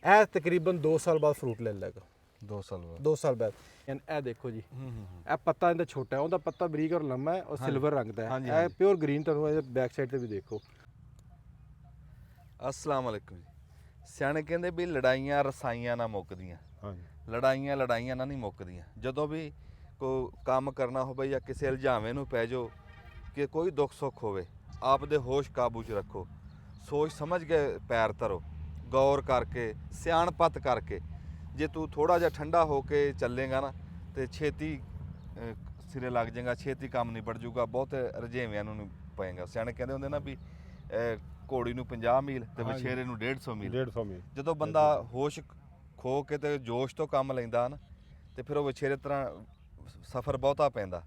ਇਹ ਤਕਰੀਬਨ 2 ਸਾਲ ਬਾਅਦ ਫਰੂਟ ਲੈ ਲੇਗਾ। 2 ਸਾਲ ਬਾਅਦ 2 ਸਾਲ ਬਾਅਦ। ਇਹ ਦੇਖੋ ਜੀ, ਇਹ ਪੱਤਾ ਇਹਦਾ ਛੋਟਾ ਹੈ, ਉਹਦਾ ਪੱਤਾ ਬਰੀਕ ਔਰ ਲੰਮਾ ਹੈ ਔਰ ਸਿਲਵਰ ਰੰਗ ਦਾ ਹੈ। ਇਹ ਪਿਓਰ ਗ੍ਰੀਨ, ਤੁਹਾਨੂੰ ਇਹ ਬੈਕ ਸਾਈਡ ਤੇ ਵੀ ਦੇਖੋ। अस्सलाम वालेकुम जी। ਸਿਆਣੇ ਕਹਿੰਦੇ ਵੀ ਲੜਾਈਆਂ ਰਸਾਈਆਂ ਨਾ ਮੁੱਕਦੀਆਂ। ਹਾਂਜੀ। ਲੜਾਈਆਂ ਨਾ ਨਹੀਂ ਮੁੱਕਦੀਆਂ। ਜਦੋਂ ਵੀ ਕੋਈ ਕੰਮ ਕਰਨਾ ਹੋਵੇ ਜਾਂ ਕਿਸੇ ਇਲਜ਼ਾਵੇਂ ਨੂੰ ਪੈ ਜਾਓ ਕਿ ਕੋਈ ਦੁੱਖ ਸੁੱਖ ਹੋਵੇ, ਆਪ ਦੇ ਹੋਸ਼ ਕਾਬੂ 'ਚ ਰੱਖੋ, ਸੋਚ ਸਮਝ ਕੇ ਪੈਰ ਧਰੋ, ਗੌਰ ਕਰਕੇ ਸਿਆਣਪਤ ਕਰਕੇ। ਜੇ ਤੂੰ ਥੋੜਾ ਜਿਹਾ ਠੰਡਾ ਹੋ ਕੇ ਚੱਲੇਗਾ ਨਾ ਤੇ ਛੇਤੀ ਸਿਰੇ ਲੱਗ ਜਾਏਗਾ, ਛੇਤੀ ਕੰਮ ਨਿਬੜ ਜੂਗਾ, ਬਹੁਤ ਰਜੇਵਿਆਂ ਨੂੰ ਨਹੀਂ ਪਏਗਾ। ਸਿਆਣੇ ਕਹਿੰਦੇ ਹੁੰਦੇ ਨਾ ਵੀ ਘੋੜੀ ਨੂੰ 50 ਮੀਲ ਤੇ ਵਿਛੇਰੇ ਨੂੰ 150 ਮੀਲ। 150 ਮੀਲ। ਜਦੋਂ ਬੰਦਾ ਹੋਸ਼ ਖੋ ਕੇ ਤੇ ਜੋਸ਼ ਤੋਂ ਕੰਮ ਲੈਂਦਾ ਨਾ ਤੇ ਫਿਰ ਉਹ ਵਿਛੇਰੇ ਤਰ੍ਹਾਂ ਸਫ਼ਰ ਬਹੁਤਾ ਪੈਂਦਾ।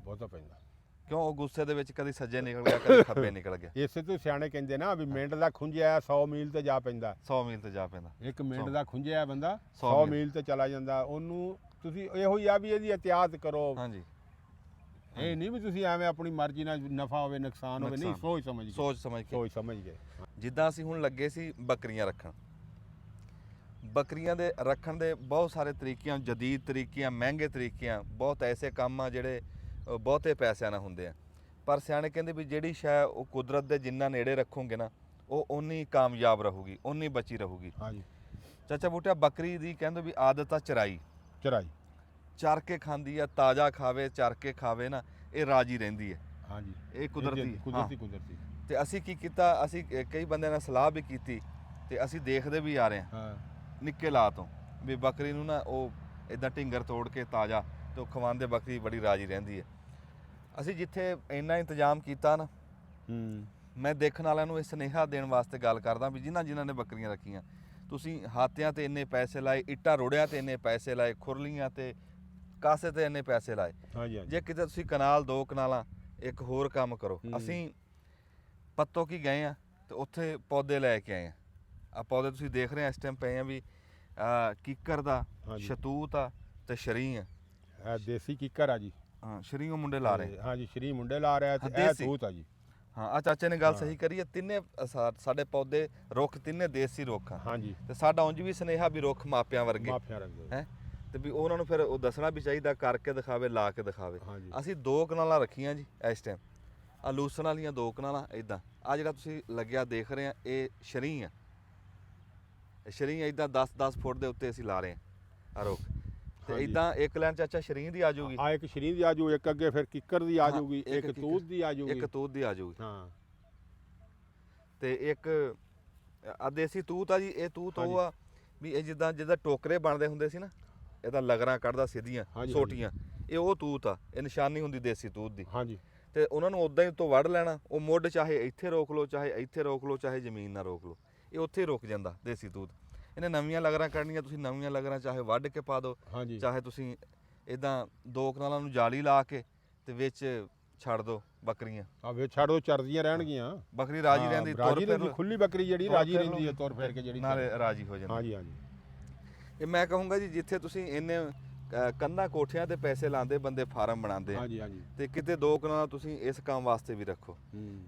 ਕਿਉਂ? ਉਹ ਗੁੱਸੇ ਦੇ ਵਿੱਚ ਕਦੀ ਸੱਜੇ ਨਿਕਲ ਗਿਆ, ਕਦੀ ਖੱਬੇ ਨਿਕਲ ਗਿਆ। ਇਸੇ ਤੋਂ ਸਿਆਣੇ ਕਹਿੰਦੇ ਨਾ ਵੀ ਮਿੰਟ ਦਾ ਖੁੰਝਿਆ 100 ਮੀਲ ਤੇ ਜਾ ਪੈਂਦਾ। 100 ਮੀਲ ਤੇ ਜਾ ਪੈਂਦਾ। ਇੱਕ ਮਿੰਟ ਦਾ ਖੁੰਝਿਆ ਬੰਦਾ 100 ਮੀਲ ਤੇ ਚਲਾ ਜਾਂਦਾ। ਉਹਨੂੰ ਤੁਸੀਂ ਇਹੋ ਹੀ ਆ ਵੀ ਇਹਦੀ ਇhtiyat ਕਰੋ। ਹਾਂਜੀ। ਇਹ ਨਹੀਂ ਵੀ ਤੁਸੀਂ ਐਵੇਂ ਆਪਣੀ ਮਰਜ਼ੀ ਨਾਲ ਨਫਾ ਹੋਵੇ ਨੁਕਸਾਨ ਹੋਵੇ, ਨਹੀਂ, ਸੋਚ ਸਮਝ ਕੇ। ਜਿੱਦਾਂ ਅਸੀਂ ਹੁਣ ਲੱਗੇ ਸੀ ਬੱਕਰੀਆਂ ਰੱਖਣ। ਬੱਕਰੀਆਂ ਦੇ ਰੱਖਣ ਦੇ ਬਹੁਤ ਸਾਰੇ ਤਰੀਕਿਆਂ, ਜਦੀਦ ਤਰੀਕਿਆਂ, ਮਹਿੰਗੇ ਤਰੀਕਿਆਂ, ਬਹੁਤ ਐਸੇ ਕੰਮ ਆ ਜਿਹੜੇ ਬਹੁਤੇ ਪੈਸਿਆਂ ਨਾਲ ਹੁੰਦੇ ਆ। ਪਰ ਸਿਆਣੇ ਕਹਿੰਦੇ ਵੀ ਜਿਹੜੀ ਸ਼ੈ ਉਹ ਕੁਦਰਤ ਦੇ ਜਿੰਨਾ ਨੇੜੇ ਰੱਖੋਗੇ ਨਾ ਉਹ ਓਨੀ ਕਾਮਯਾਬ ਰਹੂਗੀ, ਓਨੀ ਬਚੀ ਰਹੂਗੀ। ਹਾਂਜੀ। ਚਾਚਾ ਬੂਟਿਆ, ਬੱਕਰੀ ਦੀ ਕਹਿੰਦੇ ਵੀ ਆਦਤ ਆ ਚਰਾਈ। ਚਰ ਕੇ ਖਾਂਦੀ ਆ, ਤਾਜ਼ਾ ਖਾਵੇ, ਚਰ ਕੇ ਖਾਵੇ ਨਾ, ਇਹ ਰਾਜੀ ਰਹਿੰਦੀ ਹੈ। ਹਾਂਜੀ। ਇਹ ਕੁਦਰਤੀ। ਤੇ ਅਸੀਂ ਕੀ ਕੀਤਾ, ਅਸੀਂ ਕਈ ਬੰਦਿਆਂ ਨਾਲ ਸਲਾਹ ਵੀ ਕੀਤੀ ਤੇ ਅਸੀਂ ਦੇਖਦੇ ਵੀ ਆ ਰਹੇ ਹਾਂ ਨਿੱਕੇ ਲਾ ਤੋਂ ਵੀ ਬੱਕਰੀ ਨੂੰ ਨਾ ਉਹ ਇਦਾਂ ਢਿੰਗਰ ਤੋੜ ਕੇ ਤਾਜ਼ਾ ਤੇ ਖਵਾਉਂਦੇ, ਬੱਕਰੀ ਬੜੀ ਰਾਜੀ ਰਹਿੰਦੀ ਹੈ। ਅਸੀਂ ਜਿੱਥੇ ਇੰਨਾ ਇੰਤਜ਼ਾਮ ਕੀਤਾ ਨਾ, ਮੈਂ ਦੇਖਣ ਵਾਲਿਆਂ ਨੂੰ ਇਹ ਸੁਨੇਹਾ ਦੇਣ ਵਾਸਤੇ ਗੱਲ ਕਰਦਾ ਵੀ ਜਿਨ੍ਹਾਂ ਨੇ ਬੱਕਰੀਆਂ ਰੱਖੀਆਂ, ਤੁਸੀਂ ਹਾਤਿਆਂ ਤੇ ਇੰਨੇ ਪੈਸੇ ਲਾਏ, ਇੱਟਾਂ ਰੋੜਿਆਂ ਤੇ ਇੰਨੇ ਪੈਸੇ ਲਾਏ, ਖੁਰਲੀਆਂ ਤੇ ਕਾਸੇ ਤੇ ਇੰਨੇ ਪੈਸੇ ਲਾਏ। ਜੇ ਕਿਤੇ ਤੁਸੀਂ ਕਨਾਲ 2 ਕਨਾਲਾਂ ਇੱਕ ਹੋਰ ਕੰਮ ਕਰੋ। ਅਸੀਂ ਪੱਤੋ ਕੀ ਗਏ ਆ ਤੇ ਉੱਥੇ ਪੌਦੇ ਲੈ ਕੇ ਆਏ ਆ ਪੌਦੇ ਤੁਸੀਂ ਦੇਖ ਰਹੇ ਆ ਇਸ ਟਾਈਮ ਪਏ ਆ ਵੀ ਕੀਕਰ ਦਾ, ਸ਼ਤੂਤ ਆ ਤੇ ਸ਼ਰੀ ਆ। ਇਹ ਦੇਸੀ ਕੀਕਰ ਆ ਜੀ। ਹਾਂ, ਸ਼ਰੀ ਉਹ ਮੁੰਡੇ ਲਾ ਰਹੇ। ਹਾਂਜੀ, ਸ਼ਰੀ ਮੁੰਡੇ ਲਾ ਰਿਹਾ ਤੇ ਇਹ ਤੂਤ ਆ ਜੀ। ਹਾਂ, ਆ ਚਾਚੇ ਨੇ ਗੱਲ ਸਹੀ ਕਰੀ ਹੈ। ਤਿੰਨੇ ਸਾਡੇ ਪੌਦੇ ਰੁੱਖ ਤਿੰਨੇ ਦੇਸੀ ਰੁੱਖ ਆ। ਹਾਂਜੀ। ਤੇ ਸਾਡਾ ਉਂਝ ਵੀ ਸੁਨੇਹਾ ਵੀ ਰੁੱਖ ਮਾਪਿਆਂ ਵਰਗੇ ਹੈ ਤੇ ਵੀ ਉਹਨਾਂ ਨੂੰ ਫਿਰ ਉਹ ਦੱਸਣਾ ਵੀ ਚਾਹੀਦਾ, ਕਰਕੇ ਦਿਖਾਵੇ, ਲਾ ਕੇ ਦਿਖਾਵੇ। ਅਸੀਂ 2 ਕਨਾਲਾਂ ਰੱਖੀਆਂ ਜੀ ਇਸ ਟਾਈਮ। ਆ ਲੂਸਣ ਵਾਲੀਆਂ 2 ਕਨਾਲਾਂ ਇਦਾਂ। ਆ ਜਿਹੜਾ ਤੁਸੀਂ ਲੱਗਿਆ ਦੇਖ ਰਹੇ ਆ ਇਹ ਸ਼ਰੀ ਆ। ਸ਼ਰੀ ਇਦਾਂ 10-10 ਫੁੱਟ ਦੇ ਉੱਤੇ ਅਸੀਂ ਲਾ ਰਹੇ ਆ ਰੁੱਖ। ਤੇ ਇਦਾਂ ਇੱਕ ਲਾਈਨ ਚਾਚਾ ਸ਼ਰੀ ਦੀ ਆ ਜਾਊਗੀ, ਇੱਕ ਸ਼ਰੀ ਦੀ ਆ ਜਾਊ, ਇੱਕ ਅੱਗੇ ਫਿਰ ਕਿੱਕਰ ਦੀ ਆ ਜਾਊਗੀ, ਇੱਕ ਤੂਤ ਦੀ ਆ ਜਾਊਗੀ, ਇੱਕ ਤੂਤ ਦੀ ਆ ਜਾਊਗੀ। ਹਾਂ। ਤੇ ਇੱਕ ਆ ਦੇਸੀ ਤੂਤ ਆ ਜੀ। ਇਹ ਤੂਤ ਉਹ ਆ ਵੀ ਇਹ ਜਿੱਦਾਂ ਟੋਕਰੇ ਬਣਦੇ ਹੁੰਦੇ ਸੀ ਨਾ, ਇਹਦਾ ਲਗਰਾਂ ਕੱਢਦਾ ਸਿੱਧੀਆਂ ਛੋਟੀਆਂ, ਇਹ ਉਹ ਤੂਤ ਆ। ਇਹ ਨਿਸ਼ਾਨੀ ਹੁੰਦੀ ਦੇਸੀ ਤੂਤ ਦੀ। ਹਾਂਜੀ। ਤੇ ਉਹਨਾਂ ਨੂੰ ਉਦਾਂ ਹੀ ਤੋਂ ਵੱਢ ਲੈਣਾ। ਉਹ ਮੁੱਢ ਚਾਹੇ ਇੱਥੇ ਰੋਕ ਲਓ, ਚਾਹੇ ਇੱਥੇ ਰੋਕ ਲਓ, ਚਾਹੇ ਜ਼ਮੀਨ ਨਾਲ ਰੋਕ ਲਓ, ਇਹ ਉੱਥੇ ਰੁਕ ਜਾਂਦਾ ਦੇਸੀ ਤੂਤ। ਇਹਨੇ ਨਵੀਆਂ ਲਗਰਾਂ ਕੱਢਣੀਆਂ, ਤੁਸੀਂ ਨਵੀਆਂ ਲਗਰਾਂ ਚਾਹੇ ਵੱਢ ਕੇ ਪਾ ਦਿਓ, ਚਾਹੇ ਤੁਸੀਂ ਇਦਾਂ 2 ਕਨਾਲਾਂ ਨੂੰ ਜਾਲੀ ਲਾ ਕੇ ਤੇ ਵਿੱਚ ਛੱਡ ਦਿਓ ਬੱਕਰੀਆਂ। ਵਿੱਚ ਛੱਡੋ, ਚਰਦੀਆਂ ਰਹਿਣਗੀਆਂ, ਬੱਕਰੀ ਰਾਜੀ ਰਹਿੰਦੀ। ਖੁੱਲੀ ਬੱਕਰੀ ਜਿਹੜੀ ਰਾਜੀ ਰਹਿੰਦੀ ਹੈ, ਤੁਰ ਫਿਰ ਕੇ ਜਿਹੜੀ ਨਾਲੇ ਰਾਜੀ ਹੋ ਜਾਂਦੀ। ਹਾਂਜੀ ਹਾਂਜੀ। ਇਹ ਮੈਂ ਕਹੂੰਗਾ ਜੀ, ਜਿੱਥੇ ਤੁਸੀਂ ਇੰਨੇ ਕੰਧਾਂ ਕੋਠਿਆਂ ਤੇ ਪੈਸੇ ਲਾਉਂਦੇ ਬੰਦੇ, ਫਾਰਮ ਬਣਾਉਂਦੇ ਆ, ਤੇ ਕਿਤੇ 2 ਕਨਾਲਾਂ ਤੁਸੀਂ ਇਸ ਕੰਮ ਵਾਸਤੇ ਵੀ ਰੱਖੋ।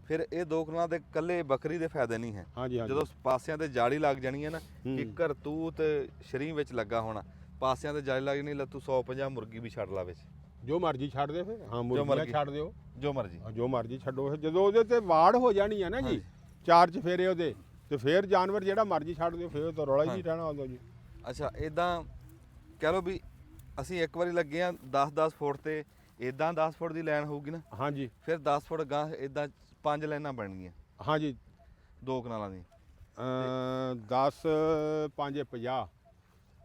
ਫਿਰ ਇਹ 2 ਕਨਾਲਾਂ ਦੇ ਇਕੱਲੇ ਬੱਕਰੀ ਦੇ ਫਾਇਦੇ ਨਹੀਂ ਹੈ। ਜਦੋਂ ਪਾਸਿਆਂ ਤੇ ਜਾਲੀ ਲੱਗ ਜਾਣੀ ਹੈ ਨਾ, ਕਿੱਕਰ ਤੂਤ ਸ਼ਰੀ ਵਿੱਚ ਲੱਗਾ ਹੋਣਾ, ਪਾਸਿਆਂ ਤੇ ਜਾਲੀ ਲੱਗ ਜਾਣੀ, ਲੱਤੂ 150 ਮੁਰਗੀ ਵੀ ਛੱਡ ਲਾ ਵਿੱਚ, ਜੋ ਮਰਜ਼ੀ ਛੱਡ ਦੇ। ਫਿਰ ਹਾਂ, ਮੁਰਗੀਆਂ ਛੱਡ ਦਿਓ, ਜੋ ਮਰਜ਼ੀ ਛੱਡੋ। ਜਦੋਂ ਉਹਦੇ ਤੇ ਵਾੜ ਹੋ ਜਾਣੀ ਆ ਨਾ ਜੀ, 4 ਚਫੇਰੇ ਉਹਦੇ, ਤੇ ਫਿਰ ਜਾਨਵਰ ਜਿਹੜਾ ਮਰਜ਼ੀ ਛੱਡ ਦਿਓ, ਫਿਰ ਤਾਂ ਰੌਲਾ ਹੀ ਨਹੀਂ ਰਹਿਣਾ ਉਦੋਂ ਜੀ। ਅੱਛਾ, ਇਦਾਂ ਕਹਿ ਲਓ ਵੀ ਅਸੀਂ ਇੱਕ ਵਾਰੀ ਲੱਗੇ ਆ 10-10 ਫੁੱਟ ਤੇ, ਇਦਾਂ 10 ਫੁੱਟ ਦੀ ਲਾਈਨ ਹੋਊਗੀ ਨਾ। ਹਾਂਜੀ। ਫਿਰ 10 ਫੁੱਟ ਗਾਂ ਇਦਾਂ 5 ਲਾਈਨਾਂ ਬਣਨਗੀਆਂ। ਹਾਂਜੀ। 2 ਕਨਾਲਾਂ ਦੀ 10 5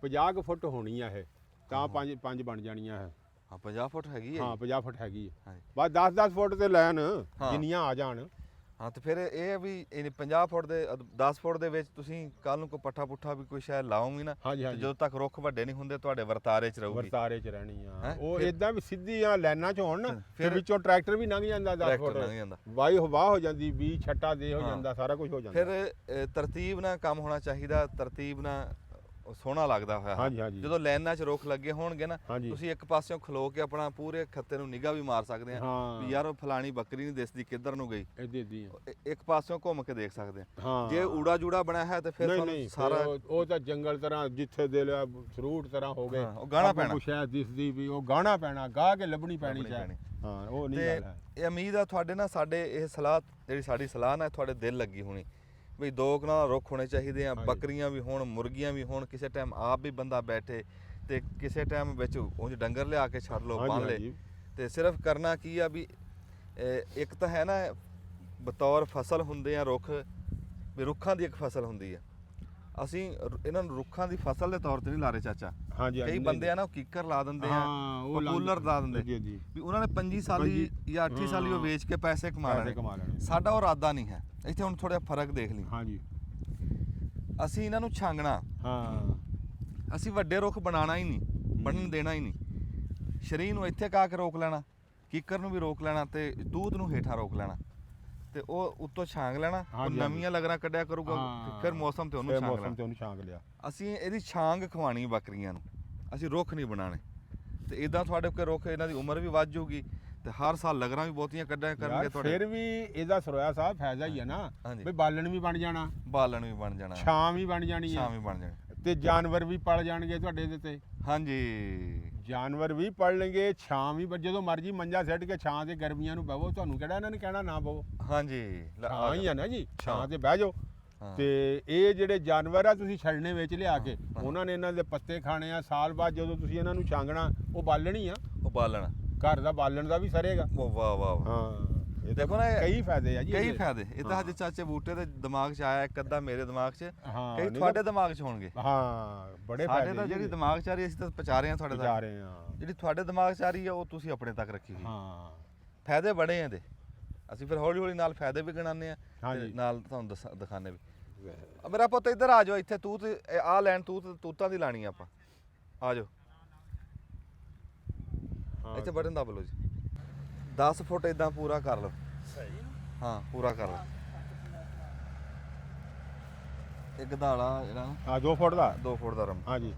50 ਕੁ ਫੁੱਟ ਹੋਣੀ ਆ ਇਹ, ਤਾਂ 5 ਬਣ ਜਾਣੀਆਂ ਇਹ। ਹਾਂ, 50 ਫੁੱਟ ਹੈਗੀ ਹੈ। ਹਾਂ, 50 ਫੁੱਟ ਹੈਗੀ ਹੈ। ਬਸ 10-10 ਫੁੱਟ ਤੇ ਲਾਈਨ ਜਿੰਨੀਆਂ ਆ ਜਾਣ। ਹਾਂ, ਤੇ ਫਿਰ ਇਹ ਵੀ 50 ਫੁੱਟ ਦੇ 10 ਫੁੱਟ ਦੇ ਵਿੱਚ ਤੁਸੀਂ ਕੱਲ ਨੂੰ ਕੋਈ ਪੱਠਾ ਪੁੱਠਾ ਵੀ ਕੋਈ ਸ਼ਾਇਦ ਲਾਓਗੇ ਨਾ, ਜਦੋਂ ਤੱਕ ਰੁੱਖ ਵੱਡੇ ਨਹੀਂ ਹੁੰਦੇ ਤੁਹਾਡੇ ਵਰਤਾਰੇ 'ਚ ਰਹੂਗੀ। ਵਰਤਾਰੇ 'ਚ ਰਹਿਣੀ ਆ ਉਹ। ਇਦਾਂ ਵੀ ਸਿੱਧੀਆਂ ਲਾਈਨਾਂ 'ਚ ਹੋਣ ਨਾ, ਫਿਰ ਵਿੱਚੋਂ ਟਰੈਕਟਰ ਵੀ ਲੰਘ ਜਾਂਦਾ, 10 ਫੁੱਟ ਵਾਹੀ ਹਵਾ ਹੋ ਜਾਂਦੀ, ਬੀਜ ਛੱਟਾ ਦੇ ਹੋ ਜਾਂਦਾ, ਸਾਰਾ ਕੁਝ ਹੋ ਜਾਂਦਾ। ਫਿਰ ਤਰਤੀਬ ਨਾਲ ਕੰਮ ਹੋਣਾ ਚਾਹੀਦਾ, ਤਰਤੀਬ ਨਾਲ ਉਹ ਸੋਹਣਾ ਲੱਗਦਾ ਹੋਇਆ ਹਾਂਜੀ ਹਾਂਜੀ ਜਦੋਂ ਲਾਈਨਾਂ 'ਚ ਰੁੱਖ ਲੱਗੇ ਹੋਣਗੇ ਨਾ ਹਾਂਜੀ। ਤੁਸੀਂ ਇੱਕ ਪਾਸਿਓਂ ਖਲੋ ਕੇ ਆਪਣਾ ਪੂਰੇ ਖੱਤੇ ਨੂੰ ਨਿਗਾਹ ਵੀ ਮਾਰ ਸਕਦੇ ਆ ਹਾਂ ਵੀ ਯਾਰ ਉਹ ਫਲਾਣੀ ਬੱਕਰੀ ਨਹੀਂ ਦਿਸਦੀ ਕਿੱਧਰ ਨੂੰ ਗਈ, ਇੱਦਾਂ ਦੀ ਇੱਕ ਪਾਸਿਓਂ ਘੁੰਮ ਕੇ ਦੇਖ ਸਕਦੇ ਆ। ਹਾਂ ਜੇ ਊੜਾ ਜੂੜਾ ਬਣਿਆ ਹੈ ਤੇ ਫਿਰ ਨਹੀਂ ਤੁਹਾਨੂੰ ਨਹੀਂ ਸਾਰਾ ਉਹ ਤਾਂ ਜੰਗਲ ਤਰ੍ਹਾਂ ਜਿੱਥੇ ਦੇ ਲਿਆ ਫਰੂਟ ਤਰ੍ਹਾਂ ਹੋ ਗਏ, ਹਾਂ, ਉਹ ਗਾਣਾ ਪੈਣਾ। ਕੁਛ ਐ ਦਿਸਦੀ ਵੀ ਉਹ ਗਾਣਾ ਪੈਣਾ, ਗਾ ਕੇ ਲੱਭਣੀ ਪੈਣੀ ਲੱਭਣੀ ਚਾਹੀਦੀ। ਪੈਣੀ। ਹਾਂ ਉਹ ਨਹੀਂ ਤੇ ਗੱਲ ਹੈ। ਇਹ ਉਮੀਦ ਆ ਤੁਹਾਡੇ ਨਾਲ ਸਾਡੇ ਇਹ ਸਲਾਹ ਜਿਹੜੀ ਸਾਡੀ ਸਲਾਹ ਨਾਲ ਤੁਹਾਡੇ ਦਿਲ ਲੱਗੀ ਹੋਣੀ ਵੀ 2 ਕਨਾਲ ਰੁੱਖ ਹੋਣੇ ਚਾਹੀਦੇ ਆ, ਬੱਕਰੀਆਂ ਵੀ ਹੋਣ, ਮੁਰਗੀਆਂ ਵੀ ਹੋਣ, ਕਿਸੇ ਟਾਈਮ ਆਪ ਵੀ ਬੰਦਾ ਬੈਠੇ ਤੇ ਕਿਸੇ ਟਾਈਮ ਵਿੱਚ ਉਂਝ ਡੰਗਰ ਲਿਆ ਕੇ ਛੱਡ ਲਓ, ਬੰਨ ਲੈ। ਤੇ ਸਿਰਫ ਕਰਨਾ ਕੀ ਆ ਵੀ ਇੱਕ ਤਾਂ ਹੈ ਨਾ ਬਤੌਰ ਫਸਲ ਹੁੰਦੇ ਆ ਰੁੱਖ, ਵੀ ਰੁੱਖਾਂ ਦੀ ਇੱਕ ਫਸਲ ਹੁੰਦੀ ਆ। ਅਸੀਂ ਇਹਨਾਂ ਨੂੰ ਰੁੱਖਾਂ ਦੀ ਫਸਲ ਦੇ ਤੌਰ ਤੇ ਨਹੀਂ ਲਾ ਰਹੇ ਚਾਚਾ। ਹਾਂਜੀ ਕਈ ਬੰਦੇ ਆ ਨਾ ਉਹ ਕੀਕਰ ਲਾ ਦਿੰਦੇ ਆ, ਉਹ ਕੂਲਰ ਲਾ ਦਿੰਦੇ ਵੀ ਉਹਨਾਂ ਨੇ 25 ਸਾਲੀ ਜਾਂ 28 ਸਾਲੀ ਉਹ ਵੇਚ ਕੇ ਪੈਸੇ ਕਮਾ ਲੈਣੇ। ਸਾਡਾ ਉਹ ਇਰਾਦਾ ਨਹੀਂ ਹੈ। ਇੱਥੇ ਹੁਣ ਥੋੜਾ ਫਰਕ ਦੇਖ ਲਈ। ਹਾਂਜੀ ਅਸੀਂ ਇਹਨਾਂ ਨੂੰ ਛਾਂਗਣਾ, ਹਾਂ ਅਸੀਂ ਵੱਡੇ ਰੁੱਖ ਬਣਾਉਣਾ ਹੀ ਨਹੀਂ, ਬਣਨ ਦੇਣਾ ਹੀ ਨਹੀਂ। ਸ਼ਰੀਰ ਨੂੰ ਇੱਥੇ ਕਾ ਕੇ ਰੋਕ ਲੈਣਾ, ਕੀਕਰ ਨੂੰ ਵੀ ਰੋਕ ਲੈਣਾ ਤੇ ਤੂਤ ਨੂੰ ਹੇਠਾਂ ਰੋਕ ਲੈਣਾ ਤੇ ਉਹ ਉੱਤੋਂ ਛਾਂਗ ਲੈਣਾ। ਉਹ ਨਵੀਆਂ ਲਗਰਾਂ ਕੱਢਿਆ ਕਰੂਗਾ, ਫਿਰ ਮੌਸਮ ਤੇ ਉਹਨੂੰ ਛਾਂਗ ਲਿਆ। ਅਸੀਂ ਇਹਦੀ ਛਾਂਗ ਖਵਾਣੀ ਬੱਕਰੀਆਂ ਨੂੰ, ਅਸੀਂ ਰੁੱਖ ਨਹੀਂ ਬਣਾਣੇ। ਤੇ ਇਦਾਂ ਤੁਹਾਡੇ ਕੋਲ ਰੁੱਖ ਇਹਨਾਂ ਦੀ ਉਮਰ ਵੀ ਵੱਧ ਜਾਊਗੀ ਤੇ ਹਰ ਸਾਲ ਲਗਰਾਂ ਵੀ ਬਹੁਤੀਆਂ ਕੱਢਿਆ ਕਰਨਗੇ ਤੁਹਾਡੇ। ਫਿਰ ਵੀ ਇਹਦਾ ਸਰੋਇਆ ਸਾਹਿਬ ਫਾਇਦਾ ਹੀ ਹੈ ਨਾ ਵੀ ਬਾਲਣ ਵੀ ਬਣ ਜਾਣਾ, ਬਾਲਣ ਵੀ ਬਣ ਜਾਣਾ, ਛਾਂ ਵੀ ਬਣ ਜਾਣੀ ਹੈ, ਛਾਂ ਵੀ ਬਣ ਜਾਣੀ ਤੇ ਜਾਨਵਰ ਵੀ ਪਲ ਜਾਣਗੇ ਤੁਹਾਡੇ ਦੇ ਤੇ। ਹਾਂਜੀ ਜਾਨਵਰ ਵੀ ਪੜ ਲੈਣਗੇ, ਛਾਂ ਵੀ ਜਦੋਂ ਮਰਜੀ ਮੰਜਾ ਸੱਟ ਕੇ ਛਾਂ ਤੇ ਗਰਮੀਆਂ ਨੂੰ ਬਵੋ, ਤੁਹਾਨੂੰ ਕਿਹੜਾ ਇਹਨਾਂ ਨੇ ਕਹਿਣਾ ਨਾ ਬਵੋ। ਹਾਂਜੀ ਛਾਂ ਹੀ ਆ ਨਾ ਜੀ, ਛਾਂ ਤੇ ਬਹਿ ਜਾਓ। ਤੇ ਇਹ ਜਿਹੜੇ ਜਾਨਵਰ ਆ ਤੁਸੀਂ ਛੱਡਣੇ ਵਿੱਚ ਲਿਆ ਕੇ, ਉਹਨਾਂ ਨੇ ਇਹਨਾਂ ਦੇ ਪੱਤੇ ਖਾਣੇ ਆ। ਸਾਲ ਬਾਅਦ ਜਦੋਂ ਤੁਸੀਂ ਇਹਨਾਂ ਨੂੰ ਛਾਂਗਣਾ, ਉਹ ਬਾਲਣ ਹੀ ਆ, ਉਹ ਬਾਲਣ ਘਰ ਦਾ ਬਾਲਣ ਦਾ ਵੀ ਸਰੇਗਾ। ਵਾਹ ਵਾਹ ਹਾਂ ਇਹ ਦੇਖੋ ਨਾ ਕਈ ਫਾਇਦੇ ਆ ਜੀ, ਕਈ ਫਾਇਦੇ। ਇਹ ਤਾਂ ਹਜੇ ਚਾਚੇ ਬੂਟੇ ਦੇ ਦਿਮਾਗ 'ਚ ਆਇਆ, ਇੱਕ ਅੱਧਾ ਮੇਰੇ ਦਿਮਾਗ 'ਚ, ਕਈ ਤੁਹਾਡੇ ਦਿਮਾਗ 'ਚ ਹੋਣਗੇ। ਹਾਂ ਬੜੇ ਫਾਇਦੇ। ਸਾਡੇ ਤਾਂ ਜਿਹੜੀ ਦਿਮਾਗ 'ਚ ਆ ਰਹੀ ਅਸੀਂ ਤਾਂ ਪਹੁੰਚਾ ਰਹੇ ਹਾਂ ਤੁਹਾਡੇ ਤੱਕ, ਪਹੁੰਚਾ ਰਹੇ ਹਾਂ। ਜਿਹੜੀ ਤੁਹਾਡੇ ਦਿਮਾਗ 'ਚ ਆ ਰਹੀ ਆ ਉਹ ਤੁਸੀਂ ਆਪਣੇ ਤੱਕ ਰੱਖੀ ਹੋਈ। ਹਾਂ ਫਾਇਦੇ ਬੜੇ ਆ ਇਹਦੇ, ਅਸੀਂ ਫਿਰ ਹੌਲੀ ਹੌਲੀ ਨਾਲ ਫਾਇਦੇ ਵੀ ਗਿਣਾਉਂਦੇ ਆ ਹਾਂਜੀ, ਨਾਲ ਤੁਹਾਨੂੰ ਦਿਖਾਣੇ ਵੀ। ਮੇਰਾ ਪੁੱਤ ਇੱਧਰ ਆ ਜਾਓ, ਇੱਥੇ ਤੂਤ ਆ ਲੈਣ, ਤੂਤਾਂ ਦੀ ਲਾਣੀ ਆਪਾਂ, ਆ ਜਾਓ ਇੱਥੇ ਬਟਨ ਦਬ ਲਓ ਜੀ। 10 ਫੁੱਟ ਇਦਾਂ ਪੂਰਾ ਕਰ ਲਓ। ਸਹੀ ਹਾਂ ਪੂਰਾ ਕਰ ਲਓ। ਇੱਕ ਗਧਾਲਾ ਜਿਹੜਾ ਨਾ, ਹਾਂ 2 ਫੁੱਟ ਦਾ, 2 ਫੁੱਟ ਦਾ ਰਮ। ਹਾਂਜੀ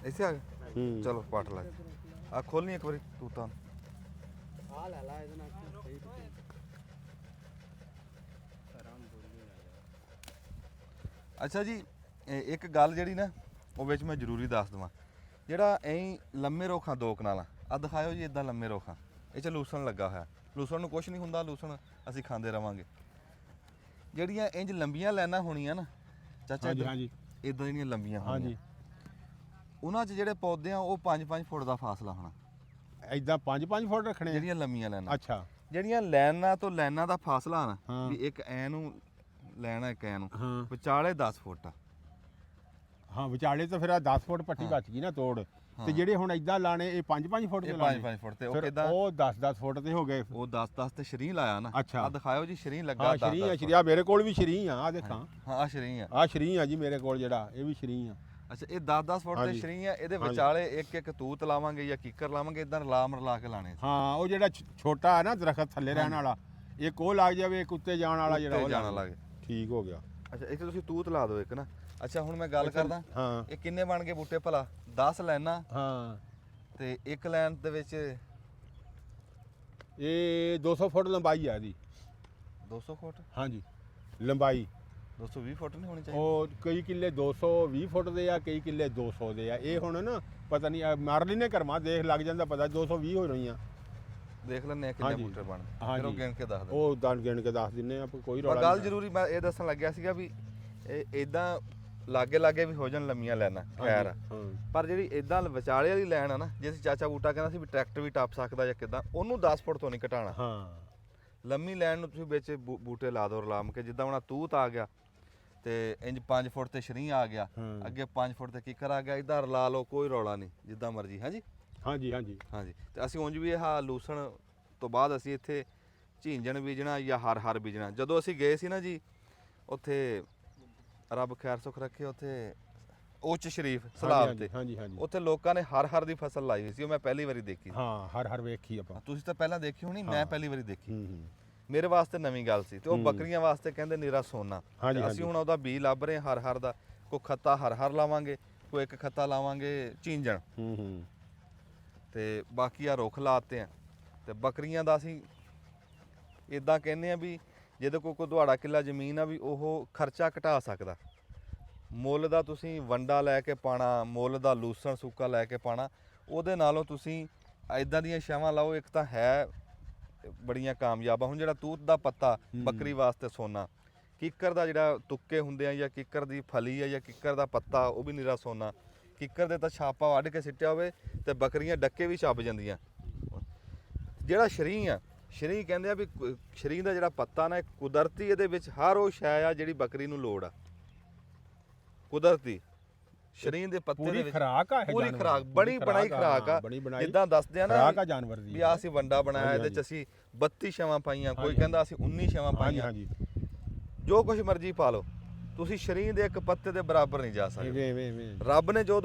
ਇੱਥੇ ਆ ਗਏ, ਚਲੋ ਪੱਟ ਲੈ। ਆ ਖੋਲਣੀ ਇੱਕ ਵਾਰੀ ਤੂਤਾਂ ਆ ਲੈ ਲਾ ਇਹਦੇ ਨਾਲ ਸਹੀ। ਅੱਛਾ ਜੀ ਇੱਕ ਗੱਲ ਜਿਹੜੀ ਨਾ ਉਹ ਵਿੱਚ ਮੈਂ ਜ਼ਰੂਰੀ ਦੱਸ ਦਵਾਂ, ਜਿਹੜਾ ਐਂ ਲੰਮੇ ਰੋਖਾਂ 2 ਕਨਾਲਾਂ ਆ ਦਿਖਾਇਓ ਜੀ, ਇਦਾਂ ਲੰਮੇ ਰੋਖਾਂ ਇਹ 'ਚ ਲੂਸਣ ਲੱਗਾ ਹੋਇਆ। ਲੂਸਣ ਨੂੰ ਕੁਛ ਨਹੀਂ ਹੁੰਦਾ, ਲੂਸਣ ਅਸੀਂ ਖਾਂਦੇ ਰਵਾਂਗੇ। ਜਿਹੜੀਆਂ ਇੰਜ ਲੰਬੀਆਂ ਲਾਈਨਾਂ ਹੋਣੀਆਂ ਨਾ ਚਾਚਾ, ਹਾਂਜੀ ਇਦਾਂ ਜਿਹੜੀਆਂ ਲੰਬੀਆਂ ਹਾਂਜੀ, ਉਹਨਾਂ 'ਚ ਜਿਹੜੇ ਪੌਦੇ ਆ ਉਹ 5-5 ਫੁੱਟ ਦਾ ਫਾਸਲਾ ਹੋਣਾ। ਇਦਾਂ 5-5 ਫੁੱਟ ਰੱਖਣੇ ਜਿਹੜੀਆਂ ਲੰਮੀਆਂ ਲਾਈਨਾਂ। ਅੱਛਾ ਜਿਹੜੀਆਂ ਲਾਈਨਾਂ ਤੋਂ ਲਾਈਨਾਂ ਦਾ ਫਾਸਲਾ ਨਾ ਵੀ ਇੱਕ ਐ ਨੂੰ ਲੈਣਾ, ਇੱਕ ਐ ਨੂੰ ਵਿਚਾਲੇ 10 ਫੁੱਟ ਆ। ਹਾਂ ਵਿਚਾਲੇ ਤਾਂ ਫਿਰ ਆ 10 ਫੁੱਟ ਪੱਟੀ ਬਚ ਗਈ ਨਾ ਤੋੜ। ਤੇ ਜਿਹੜੇ ਹੁਣ ਇਦਾਂ ਲਾਣੇ ਇਹ 5-5 ਫੁੱਟ ਤੇ ਲਾਣੇ, 5-5 ਫੁੱਟ ਤੇ ਉਹ ਫਿਰ ਕਿਦਾਂ, ਉਹ 10-10 ਫੁੱਟ ਤੇ ਹੋ ਗਏ। ਉਹ 10-10 ਤੇ ਸ਼ਰੀਂ ਲਾਇਆ ਨਾ। ਅੱਛਾ ਆ ਦਿਖਾਇਓ ਜੀ, ਸ਼ਰੀਂ ਲੱਗਾ। ਹਾਂ ਸ਼ਰੀਂ ਆ ਮੇਰੇ ਕੋਲ ਵੀ ਸ਼ਰੀਂ ਆ ਦੇਖਾਂ। ਹਾਂ ਆ ਸ਼ਰੀਂ ਆ, ਆ ਸ਼ਰੀਂ ਆ ਜੀ ਮੇਰੇ ਕੋਲ, ਜਿਹੜਾ ਇਹ ਵੀ ਸ਼ਰੀਂ ਆ। ਅੱਛਾ ਇਹ 10-10 ਫੁੱਟ ਤੇ ਸ਼ਰੀਂ ਆ, ਇਹਦੇ ਵਿਚਾਲੇ ਇੱਕ ਤੂਤ ਲਾਵਾਂਗੇ ਜਾਂ ਕੀਕਰ ਲਾਵਾਂਗੇ, ਇਦਾਂ ਰਲਾ ਕੇ ਲਾਣੇ। ਹਾਂ ਉਹ ਜਿਹੜਾ ਛੋਟਾ ਹੈ ਨਾ ਦਰਖਤ ਥੱਲੇ ਰਹਿਣ ਵਾਲਾ, ਇੱਕ ਉਹ ਲੱਗ ਜਾਵੇ, ਇੱਕ ਉੱਤੇ ਜਾਣ ਵਾਲਾ ਜਿਹੜਾ ਉਹ ਜਾਣਾ ਲੱਗੇ। ਠੀਕ ਹੋ ਗਿਆ। ਅੱਛਾ ਇੱਥੇ ਤੁਸੀਂ ਤੂਤ ਲਾ ਦਿਓ ਇੱਕ ਨਾ। ਅੱਛਾ ਹੁਣ ਮੈਂ ਗੱਲ ਕਰਦਾ, ਹਾਂ ਇਹ ਕਿੰਨੇ ਬਣ ਗਏ ਬੂਟੇ ਭਲਾ? 10 ਲਾਈਨਾਂ ਹਾਂ ਤੇ ਇੱਕ ਲਾਈਨ ਦੇ ਵਿੱਚ ਇਹ 200 ਫੁੱਟ ਲੰਬਾਈ ਆ ਇਹਦੀ। 200 ਫੁੱਟ? ਹਾਂਜੀ ਲੰਬਾਈ 220 ਫੁੱਟ ਨਹੀਂ ਹੋਣੀ ਚਾਹੀਦੀ? ਉਹ ਕਈ ਕਿੱਲੇ 220 ਫੁੱਟ ਦੇ ਆ, ਕਈ ਕਿੱਲੇ 200 ਦੇ ਆ। ਇਹ ਹੁਣ ਨਾ ਪਤਾ ਨਹੀਂ ਮਾਰ ਲੈਨੇ ਕਰਮਾ ਦੇਖ ਲੱਗ ਜਾਂਦਾ ਪਤਾ, 220 ਹੋ ਰਹੀਆਂ। ਦੇਖ ਲੈਣੇ ਕਿੰਨੇ ਬੂਟੇ ਬਣ, ਫਿਰ ਉਹ ਗਿਣ ਕੇ ਦੱਸ ਦਿਓ। ਉਹ ਗਿਣ ਕੇ ਦੱਸ ਦਿੰਨੇ ਆ, ਕੋਈ ਰੌਲਾ ਨਹੀਂ। ਗੱਲ ਜ਼ਰੂਰੀ ਮੈਂ ਇਹ ਦੱਸਣ ਲੱਗਿਆ ਸੀਗਾ ਵੀ ਇਹ ਇਦਾਂ ਲਾਗੇ ਵੀ ਹੋ ਜਾਣ ਲੰਮੀਆਂ ਲੈਣਾ ਖੈਰ, ਪਰ ਜਿਹੜੀ ਇਦਾਂ ਵਿਚਾਲੇ ਵਾਲੀ ਲਾਈਨ ਆ ਨਾ, ਜੇ ਅਸੀਂ ਚਾਚਾ ਬੂਟਾ ਕਹਿੰਦਾ ਸੀ ਵੀ ਟਰੈਕਟਰ ਵੀ ਟੱਪ ਸਕਦਾ ਜਾਂ ਕਿਦਾਂ, ਉਹਨੂੰ 10 ਫੁੱਟ ਤੋਂ ਨਹੀਂ ਘਟਾਉਣਾ। ਹਾਂ ਲੰਮੀ ਲਾਈਨ ਨੂੰ ਤੁਸੀਂ ਵਿੱਚ ਬੂਟੇ ਲਾ ਦਿਓ ਰਲਾਮ ਕੇ। ਜਿੱਦਾਂ ਹੁਣ ਤੂਤ ਆ ਗਿਆ ਤੇ ਇੰਜ 5 ਫੁੱਟ ਤੇ ਸ਼ਰੀਂ ਆ ਗਿਆ, ਅੱਗੇ 5 ਫੁੱਟ ਤੇ ਕੀਕਰ ਆ ਗਿਆ, ਇਦਾਂ ਰਲਾ ਲਓ, ਕੋਈ ਰੌਲਾ ਨਹੀਂ, ਜਿੱਦਾਂ ਮਰਜ਼ੀ। ਹਾਂਜੀ ਹਾਂਜੀ ਤੇ ਅਸੀਂ ਉਂਝ ਵੀ ਇਹ ਲੂਸਣ ਤੋਂ ਬਾਅਦ ਅਸੀਂ ਇੱਥੇ ਝੀਂਜਣ ਬੀਜਣਾ ਜਾਂ ਹਰ ਬੀਜਣਾ। ਜਦੋਂ ਅਸੀਂ ਗਏ ਸੀ ਨਾ ਜੀ ਉੱਥੇ, ਰੱਬ ਖੈਰ ਸੁੱਖ ਰੱਖੇ, ਉੱਥੇ ਉੱਚ ਸ਼ਰੀਫ ਸਲਾਬ ਤੇ, ਉੱਥੇ ਲੋਕਾਂ ਨੇ ਹਰ ਦੀ ਫਸਲ ਲਾਈ ਹੋਈ ਸੀ। ਉਹ ਮੈਂ ਪਹਿਲੀ ਵਾਰੀ ਦੇਖੀ। ਹਾਂ ਹਰ ਵੇਖੀ ਆਪਾਂ, ਤੁਸੀਂ ਤਾਂ ਪਹਿਲਾਂ ਦੇਖੀ ਹੋਣੀ, ਮੈਂ ਪਹਿਲੀ ਵਾਰੀ ਦੇਖੀ। ਮੇਰੇ ਵਾਸਤੇ ਨਵੀਂ ਗੱਲ ਸੀ ਤੇ ਉਹ ਬੱਕਰੀਆਂ ਵਾਸਤੇ ਕਹਿੰਦੇ ਨੀਰਾ ਸੋਨਾ। ਅਸੀਂ ਹੁਣ ਉਹਦਾ ਬੀਜ ਲੱਭ ਰਹੇ ਹਰ ਦਾ, ਕੋਈ ਖੱਤਾ ਹਰ ਲਾਵਾਂਗੇ, ਕੋਈ ਇੱਕ ਖੱਤਾ ਲਾਵਾਂਗੇ ਚੀਂਜਣ। ਤੇ ਬਾਕੀ ਆ ਰੁੱਖ ਲਾਤੇ ਆ। ਤੇ ਬੱਕਰੀਆਂ ਦਾ ਅਸੀਂ ਇਦਾਂ ਕਹਿੰਦੇ ਆ ਵੀ ਜਿਹਦੇ ਕੋਲ ਕੋਈ ਦੁਹਾੜਾ ਕਿੱਲਾ ਜ਼ਮੀਨ ਆ ਵੀ ਉਹ ਖਰਚਾ ਘਟਾ ਸਕਦਾ। ਮੁੱਲ ਦਾ ਤੁਸੀਂ ਵੰਡਾ ਲੈ ਕੇ ਪਾਣਾ, ਮੁੱਲ ਦਾ ਲੂਸਣ ਸੁੱਕਾ ਲੈ ਕੇ ਪਾਣਾ, ਉਹਦੇ ਨਾਲੋਂ ਤੁਸੀਂ ਇਦਾਂ ਦੀਆਂ ਛਾਵਾਂ ਲਾਓ। ਇੱਕ ਤਾਂ ਹੈ ਬੜੀਆਂ ਕਾਮਯਾਬ ਆ। ਹੁਣ ਜਿਹੜਾ ਤੂਤ ਦਾ ਪੱਤਾ ਬੱਕਰੀ ਵਾਸਤੇ ਸੋਨਾ, ਕਿੱਕਰ ਦਾ ਜਿਹੜਾ ਤੁੱਕੇ ਹੁੰਦੇ ਆ ਜਾਂ ਕਿੱਕਰ ਦੀ ਫਲੀ ਆ ਜਾਂ ਕਿੱਕਰ ਦਾ ਪੱਤਾ, ਉਹ ਵੀ ਨਿਰਾ ਸੋਨਾ। ਕਿੱਕਰ ਦੇ ਤਾਂ ਛਾਪਾ ਵੱਢ ਕੇ ਸਿੱਟਿਆ ਹੋਵੇ ਤੇ ਬੱਕਰੀਆਂ ਡੱਕੇ ਵੀ ਛੱਪ ਜਾਂਦੀਆਂ। ਜਿਹੜਾ ਸ਼ਰੀਂ ਆ, ਸ਼ਰੀਂ ਕਹਿੰਦੇ ਆ ਵੀ ਸ਼ਰੀਂ ਦਾ ਜਿਹੜਾ ਪੱਤਾ ਨਾ, ਕੁਦਰਤੀ ਇਹਦੇ ਵਿੱਚ ਹਰ ਉਹ ਸ਼ੈ ਆ ਜਿਹੜੀ ਬੱਕਰੀ ਨੂੰ ਲੋੜ ਆ। ਕੁਦਰਤੀ ਸ਼ਰੀਂ ਦੇ ਪੱਤੇ ਦੇ ਵਿੱਚ ਖੁਰਾਕ ਆ, ਪੂਰੀ ਖੁਰਾਕ, ਬਣੀ ਬਣਾਈ ਖੁਰਾਕ ਆ। ਜਿੱਦਾਂ ਦੱਸਦੇ ਆ ਨਾ ਖੁਰਾਕ ਆ ਜਾਨਵਰ ਦੀ ਵੀ ਆ ਅਸੀਂ ਵੰਡਾ ਬਣਾਇਆ, ਇਹਦੇ ਚ ਅਸੀਂ 32 ਛਾਵਾਂ ਪਾਈਆਂ, ਕੋਈ ਕਹਿੰਦਾ ਅਸੀਂ 19 ਛਾਵਾਂ ਪਾਈਆਂ। ਜੋ ਕੁਝ ਮਰਜ਼ੀ ਪਾ ਲਓ, ਤੁਸੀਂ ਸ਼ਰੀਂ ਦੇ ਇੱਕ ਪੱਤੇ ਦੇ ਬਰਾਬਰ ਨਹੀਂ ਜਾ ਸਕਦੇ। ਰੱਬ ਨੇ ਜੋ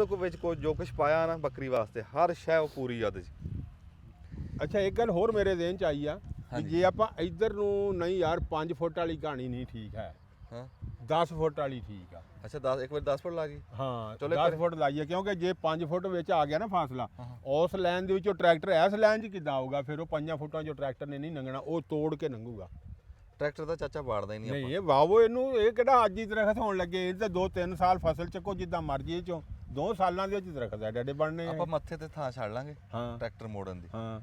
ਕੁਝ ਪਾਇਆ ਨਾ ਬੱਕਰੀ ਵਾਸਤੇ, ਹਰ ਸ਼ੈ ਉਹ ਪੂਰੀ ਆ ਉਹਦੇ ਚ। ਅੱਛਾ, ਇੱਕ ਗੱਲ ਹੋਰ ਮੇਰੇ ਜ਼ਿਹਨ ਚ ਆਈ ਆ ਕਿ ਜੇ ਆਪਾਂ ਇੱਧਰ ਨੂੰ ਨਹੀਂ ਯਾਰ 5 ਫੁੱਟ ਵਾਲੀ ਕਹਾਣੀ ਨਹੀਂ ਠੀਕ ਹੈ, 10 ਫੁੱਟ ਵਾਲੀ ਠੀਕ ਆ। ਅੱਛਾ, 10 ਇੱਕ ਵਾਰ 10 ਫੁੱਟ ਲਾ ਗਈ। ਹਾਂ, ਚਲੋ 10 ਫੁੱਟ ਲਾਈਏ, ਕਿਉਂਕਿ ਜੇ 5 ਫੁੱਟ ਵਿੱਚ ਆ ਗਿਆ ਨਾ ਫਾਸਲਾ, ਉਸ ਲਾਈਨ ਦੇ ਵਿੱਚੋਂ ਟਰੈਕਟਰ ਇਸ ਲਾਈਨ 'ਚ ਕਿੱਦਾਂ ਆਊਗਾ? ਫਿਰ ਉਹ 5 ਫੁੱਟਾਂ 'ਚੋਂ ਟਰੈਕਟਰ ਨੇ ਨਹੀਂ ਲੰਘਣਾ, ਉਹ ਤੋੜ ਕੇ ਲੰਘੂਗਾ। ਟਰੈਕਟਰ ਦਾ ਚਾਚਾ ਵਾੜਦਾ ਹੀ ਨਹੀਂ। ਨਹੀਂ, ਇਹ ਵਾਵੋ ਇਹਨੂੰ, ਇਹ ਕਿਹੜਾ ਅੱਜ ਹੀ ਦਰਖਤ ਹੋਣ ਲੱਗੇ? ਇਹ ਤਾਂ 2-3 ਸਾਲ ਫਸਲ ਚੱਕੋ ਜਿੱਦਾਂ ਮਰਜ਼ੀ, ਚੋਂ 2 ਸਾਲਾਂ ਦੇ ਵਿੱਚ ਦਰਖਤ ਐਡੇ ਬਣਨੇ। ਆਪਾਂ ਮੱਥੇ ਤੇ ਥਾਂ ਛੱਡ ਲਾਂਗੇ ਹਾਂ ਟਰੈਕਟਰ ਮੋੜਨ ਦੀ। ਹਾਂ,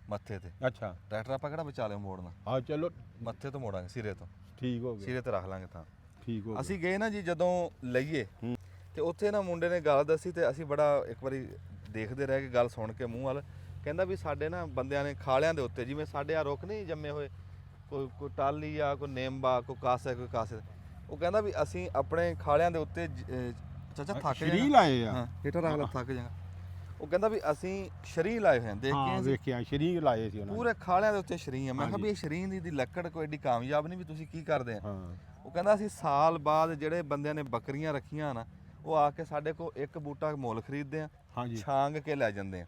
ਮੱਥੇ ਤੇ। ਅੱਛਾ, ਟਰੈਕਟਰ ਆਪਾਂ ਕਿਹੜਾ ਬਚਾ ਲਿਓ ਮੋੜਨਾ? ਹਾਂ ਚਲੋ ਮੱਥੇ ਤੋਂ ਮੋੜਾਂਗੇ, ਸਿਰੇ ਤੋਂ। ਠੀਕ ਹੋ ਗਿਆ, ਸਿਰੇ ਤੇ ਰੱਖ ਲਾਂਗੇ ਥਾਂ। ਠੀਕ ਹੋ ਗਿਆ। ਅਸੀਂ ਗਏ ਨਾ ਜੀ ਜਦੋਂ ਲਈਏ, ਤੇ ਉੱਥੇ ਨਾ ਮੁੰਡੇ ਨੇ ਗੱਲ ਦੱਸੀ ਤੇ ਅਸੀਂ ਬੜਾ ਇੱਕ ਵਾਰੀ ਦੇਖਦੇ ਰਹਿ ਕੇ, ਗੱਲ ਸੁਣ ਕੇ ਮੂੰਹ ਵੱਲ। ਕਹਿੰਦਾ ਵੀ ਸਾਡੇ ਨਾ ਬੰਦਿਆਂ ਨੇ ਖਾਲਿਆਂ ਦੇ ਉੱਤੇ, ਜਿਵੇਂ ਸਾਡੇ ਆ ਰੁੱਖ ਨਹੀਂ ਜੰਮੇ ਹੋਏ, ਕੋਈ ਟਾਲੀ ਆ, ਕੋਈ ਨੇਮਬਾ, ਕੋਈ ਕਾਸੇ, ਉਹ ਕਹਿੰਦਾ ਵੀ ਅਸੀਂ ਆਪਣੇ ਖਾਲਿਆਂ ਦੇ ਉੱਤੇ ਚਾਚਾ ਥੱਕ ਸ਼ਰੀਂ ਲਾਏ ਆ। ਹਾਂ, ਹੇਠਾਂ ਰੱਖ ਲਾ, ਥੱਕ ਜਾਗਾ। ਉਹ ਕਹਿੰਦਾ ਵੀ ਅਸੀਂ ਸ਼ਰੀਂ ਲਾਏ ਹੋਏ ਆ। ਦੇਖਿਆ ਸ਼ਰੀਂ ਲਾਏ ਸੀ ਉਹਨਾਂ ਪੂਰੇ ਖਾਲਿਆਂ ਦੇ ਉੱਤੇ ਸ਼ਰੀਂ ਆ। ਮੈਂ ਕਿਹਾ ਵੀ ਇਹ ਸ਼ਰੀਂ ਦੀ ਲੱਕੜ ਕੋਈ ਏਡੀ ਕਾਮਯਾਬ ਨਹੀਂ ਵੀ ਤੁਸੀਂ ਕੀ ਕਰਦੇ ਆ? ਉਹ ਕਹਿੰਦਾ ਅਸੀਂ ਸਾਲ ਬਾਅਦ ਜਿਹੜੇ ਬੰਦਿਆਂ ਨੇ ਬੱਕਰੀਆਂ ਰੱਖੀਆਂ ਨਾ, ਉਹ ਆ ਕੇ ਸਾਡੇ ਕੋਲ ਇੱਕ ਬੂਟਾ ਮੁੱਲ ਖਰੀਦਦੇ ਆ, ਛਾਂਗ ਕੇ ਲੈ ਜਾਂਦੇ ਆ।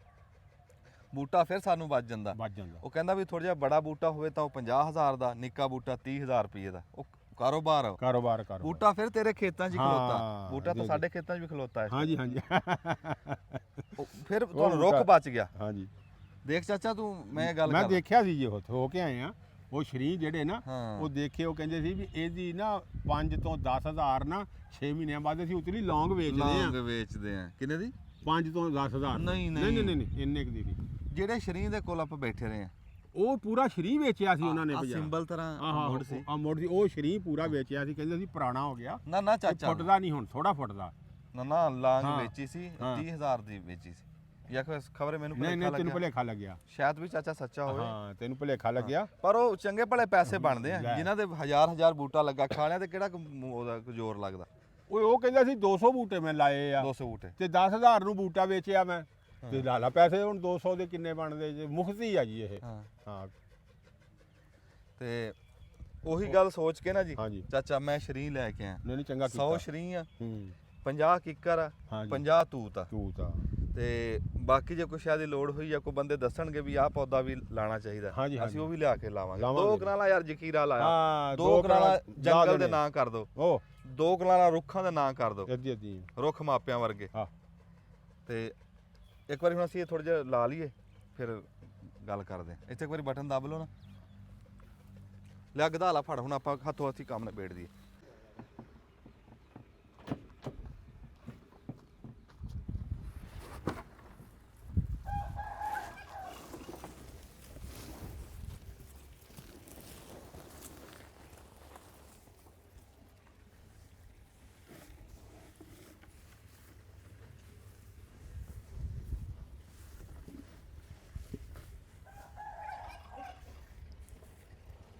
ਬੂਟਾ ਫਿਰ ਸਾਨੂੰ ਬਚ ਜਾਂਦਾ। ਉਹ ਕਹਿੰਦਾ ਵੀ ਥੋੜਾ ਜਿਹਾ ਬੜਾ ਬੂਟਾ ਹੋਵੇ ਤਾਂ ਉਹ 50,000 ਦਾ, ਨਿੱਕਾ ਬੂਟਾ 30,000 ਰੁਪਏ ਦਾ। ਉਹ ਕਾਰੋਬਾਰ ਬੂਟਾ ਫਿਰ ਤੇਰੇ ਖੇਤਾਂ 'ਚ ਹੀ ਖਲੋਤਾ, ਬੂਟਾ ਤਾਂ ਸਾਡੇ ਖੇਤਾਂ 'ਚ ਵੀ ਖਲੋਤਾ ਹੈ। ਹਾਂਜੀ ਫਿਰ ਤੁਹਾਨੂੰ ਰੁੱਖ ਬਚ ਗਿਆ। ਹਾਂਜੀ, ਦੇਖ ਚਾਚਾ ਤੂੰ, ਮੈਂ ਗੱਲ ਮੈਂ ਦੇਖਿਆ ਸੀ, ਜੇ ਹੋ ਕੇ ਆਏ ਆ ਉਹ ਸ਼ਰੀਂ ਜਿਹੜੇ ਨਾ, ਉਹ ਦੇਖੇ, ਉਹ ਕਹਿੰਦੇ ਸੀ ਵੀ ਇਹਦੀ ਨਾ 5 ਤੋਂ 10,000 ਨਾ 6 ਮਹੀਨਿਆਂ ਬਾਅਦ ਅਸੀਂ ਉਤਲੀ ਲੌਂਗ ਵੇਚਦੇ ਆ। ਕਿੰਨੇ ਦੀ? 5 ਤੋਂ 10,000। ਨਹੀਂ ਇੰਨੇ ਕੁ ਦੀ। ਜਿਹੜੇ ਸ਼ਰੀਂ ਦੇ ਕੋਲ ਆਪਾਂ ਬੈਠੇ ਰਹੇ ਆ, ਉਹ ਪੂਰਾ ਸ਼ਰੀਂ ਵੇਚਿਆ ਸੀ ਉਹਨਾਂ ਨੇ। ਸਿੰਬਲ ਤਰ੍ਹਾਂ ਮੋੜ ਸੀ, ਮੋੜ ਸੀ, ਉਹ ਸ਼ਰੀਂ ਪੂਰਾ ਵੇਚਿਆ ਸੀ। ਕਹਿੰਦੇ ਸੀ ਪੁਰਾਣਾ ਹੋ ਗਿਆ। ਨਾ ਚਾਚਾ, ਫੁੱਟਦਾ ਨਹੀਂ ਹੁਣ, ਥੋੜਾ ਫੁੱਟਦਾ। ਨਾ ਲਾਂਗ ਵੇਚੀ ਸੀ, 30,000 ਦੀ ਵੇਚੀ ਸੀ। ਜਾਂ ਖਬਰੇ ਮੈਨੂੰ ਤੈਨੂੰ ਭੁਲੇਖਾ ਲੱਗਿਆ, ਸ਼ਾਇਦ ਵੀ ਚਾਚਾ ਸੱਚਾ ਹੋਵੇ। ਹਾਂ, ਤੈਨੂੰ ਭੁਲੇਖਾ ਲੱਗਿਆ। ਪਰ ਉਹ ਚੰਗੇ ਭਲੇ ਪੈਸੇ ਬਣਦੇ ਆ, ਜਿਨ੍ਹਾਂ ਦੇ ਹਜ਼ਾਰ ਬੂਟਾ ਲੱਗਾ। ਖਾਲਿਆਂ ਤੇ ਕਿਹੜਾ ਉਹਦਾ ਜ਼ੋਰ ਲੱਗਦਾ? ਉਹ ਕਹਿੰਦਾ ਸੀ 200 ਬੂਟੇ ਮੈਂ ਲਾਏ ਆ, 200 ਬੂਟੇ ਤੇ 10,000 ਨੂੰ ਬੂਟਾ ਵੇਚਿਆ ਮੈਂ, ਤੇ ਲਾਲਾ ਪੈਸੇ ਹੁਣ 200 ਦੇ ਕਿੰਨੇ ਬਣਦੇ ਜੇ? ਮੁਫਤੀ ਆ ਜੀ ਇਹ। ਹਾਂ, ਤੇ ਉਹੀ ਗੱਲ ਸੋਚ ਕੇ ਨਾ ਜੀ ਚਾਚਾ, ਮੈਂ ਸ਼ਰੀਂ ਲੈ ਕੇ ਆਇਆ। ਨਹੀਂ ਚੰਗਾ ਕੀਤਾ। 100 ਸ਼ਰੀਂ ਆ, 50 ਕਿੱਕਰ ਆ, 50 ਤੂਤ ਆ। ਤੇ ਬਾਕੀ ਜੇ ਕੋਈ ਸ਼ਾਇਦ ਲੋੜ ਹੋਈ ਜਾਂ ਕੋਈ ਬੰਦੇ ਦੱਸਣਗੇ ਵੀ ਆਹ ਪੌਦਾ ਵੀ ਲਾਣਾ ਚਾਹੀਦਾ, ਅਸੀਂ ਉਹ ਵੀ ਲਿਆ ਕੇ ਲਾਵਾਂਗੇ। 2 ਕਨਾਲਾਂ ਯਾਰ ਜ਼ਖੀਰਾ ਲਾਇਆ, 2 ਕਨਾਲਾਂ ਜੰਗਲ ਦੇ ਨਾਂ ਕਰ ਦੋ, 2 ਕਨਾਲਾਂ ਰੁੱਖਾਂ ਦੇ ਨਾਂ ਕਰ ਦੋ, ਰੁੱਖ ਮਾਪਿਆਂ ਵਰਗੇ। ਤੇ ਇੱਕ ਵਾਰੀ ਹੁਣ ਅਸੀਂ ਇਹ ਥੋੜਾ ਜਿਹਾ ਲਾ ਲਈਏ, ਫਿਰ ਗੱਲ ਕਰਦੇ ਹਾਂ। ਇੱਥੇ ਇੱਕ ਵਾਰੀ ਬਟਨ ਦੱਬ ਲਓ ਨਾ, ਲਿਆ ਗਧਾਲਾ ਫੜ। ਹੁਣ ਆਪਾਂ ਹੱਥੋਂ ਹੱਥੀ ਕੰਮ ਨਿਬੇੜ ਦਈਏ।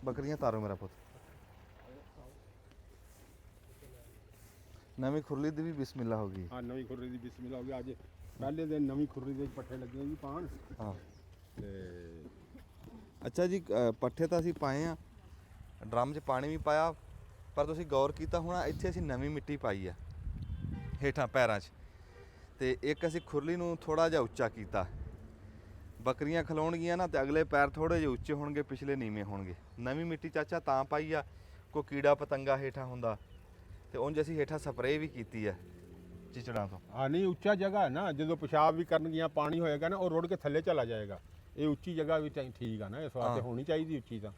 ਬੱਕਰੀਆਂ ਤਾਰੋ ਮੇਰਾ ਪੁੱਤ। ਨਵੀਂ ਖੁਰਲੀ ਦੀ ਵੀ ਬਿਸਮਿਲ੍ਲਾ ਹੋ ਗਈ। ਹਾਂ, ਨਵੀਂ ਖੁਰਲੀ ਦੀ ਬਿਸਮਿਲ੍ਲਾ ਹੋ ਗਈ। ਅੱਜ ਪਹਿਲੇ ਦਿਨ ਨਵੀਂ ਖੁਰਲੀ ਦੇ ਪੱਠੇ ਲੱਗੇ ਜੀ ਪਾਣ। ਹਾਂ, ਤੇ ਅੱਛਾ ਜੀ, ਪੱਠੇ ਤਾਂ ਅਸੀਂ ਪਾਏ ਆ, ਡਰਮ 'ਚ ਪਾਣੀ ਵੀ ਪਾਇਆ, ਪਰ ਤੁਸੀਂ ਗੌਰ ਕੀਤਾ ਹੋਣਾ ਇੱਥੇ ਅਸੀਂ ਨਵੀਂ ਮਿੱਟੀ ਪਾਈ ਆ ਹੇਠਾਂ ਪੈਰਾਂ 'ਚ। ਤੇ ਇੱਕ ਅਸੀਂ ਖੁਰਲੀ ਨੂੰ ਥੋੜਾ ਜਿਹਾ ਉੱਚਾ ਕੀਤਾ। ਬੱਕਰੀਆਂ ਖਲੋਣਗੀਆਂ ਨਾ ਤੇ ਅਗਲੇ ਪੈਰ ਥੋੜੇ ਜਿਹੇ ਉੱਚੇ ਹੋਣਗੇ, ਪਿਛਲੇ ਨੀਵੇਂ ਹੋਣਗੇ। ਨਵੀਂ ਮਿੱਟੀ ਚਾਚਾ ਤਾਂ ਪਾਈ ਆ, ਕੋਈ ਕੀੜਾ ਪਤੰਗਾ ਹੇਠਾਂ ਹੁੰਦਾ ਤੇ ਉਂਝ ਅਸੀਂ ਹੇਠਾਂ ਸਪਰੇਅ ਵੀ ਕੀਤੀ ਆ ਚਿਚੜਾਂ ਤੋਂ। ਹਾਂ ਨਹੀਂ ਉੱਚਾ ਜਗ੍ਹਾ ਹੈ ਨਾ, ਜਦੋਂ ਪਿਸ਼ਾਬ ਵੀ ਕਰਨਗੀਆਂ ਪਾਣੀ ਹੋਏਗਾ ਨਾ ਉਹ ਰੁੜ ਕੇ ਥੱਲੇ ਚਲਾ ਜਾਏਗਾ। ਇਹ ਉੱਚੀ ਜਗ੍ਹਾ ਵੀ ਠੀਕ ਆ ਨਾ, ਇਸ ਵਾਸਤੇ ਹੋਣੀ ਚਾਹੀਦੀ ਉੱਚੀ। ਤਾਂ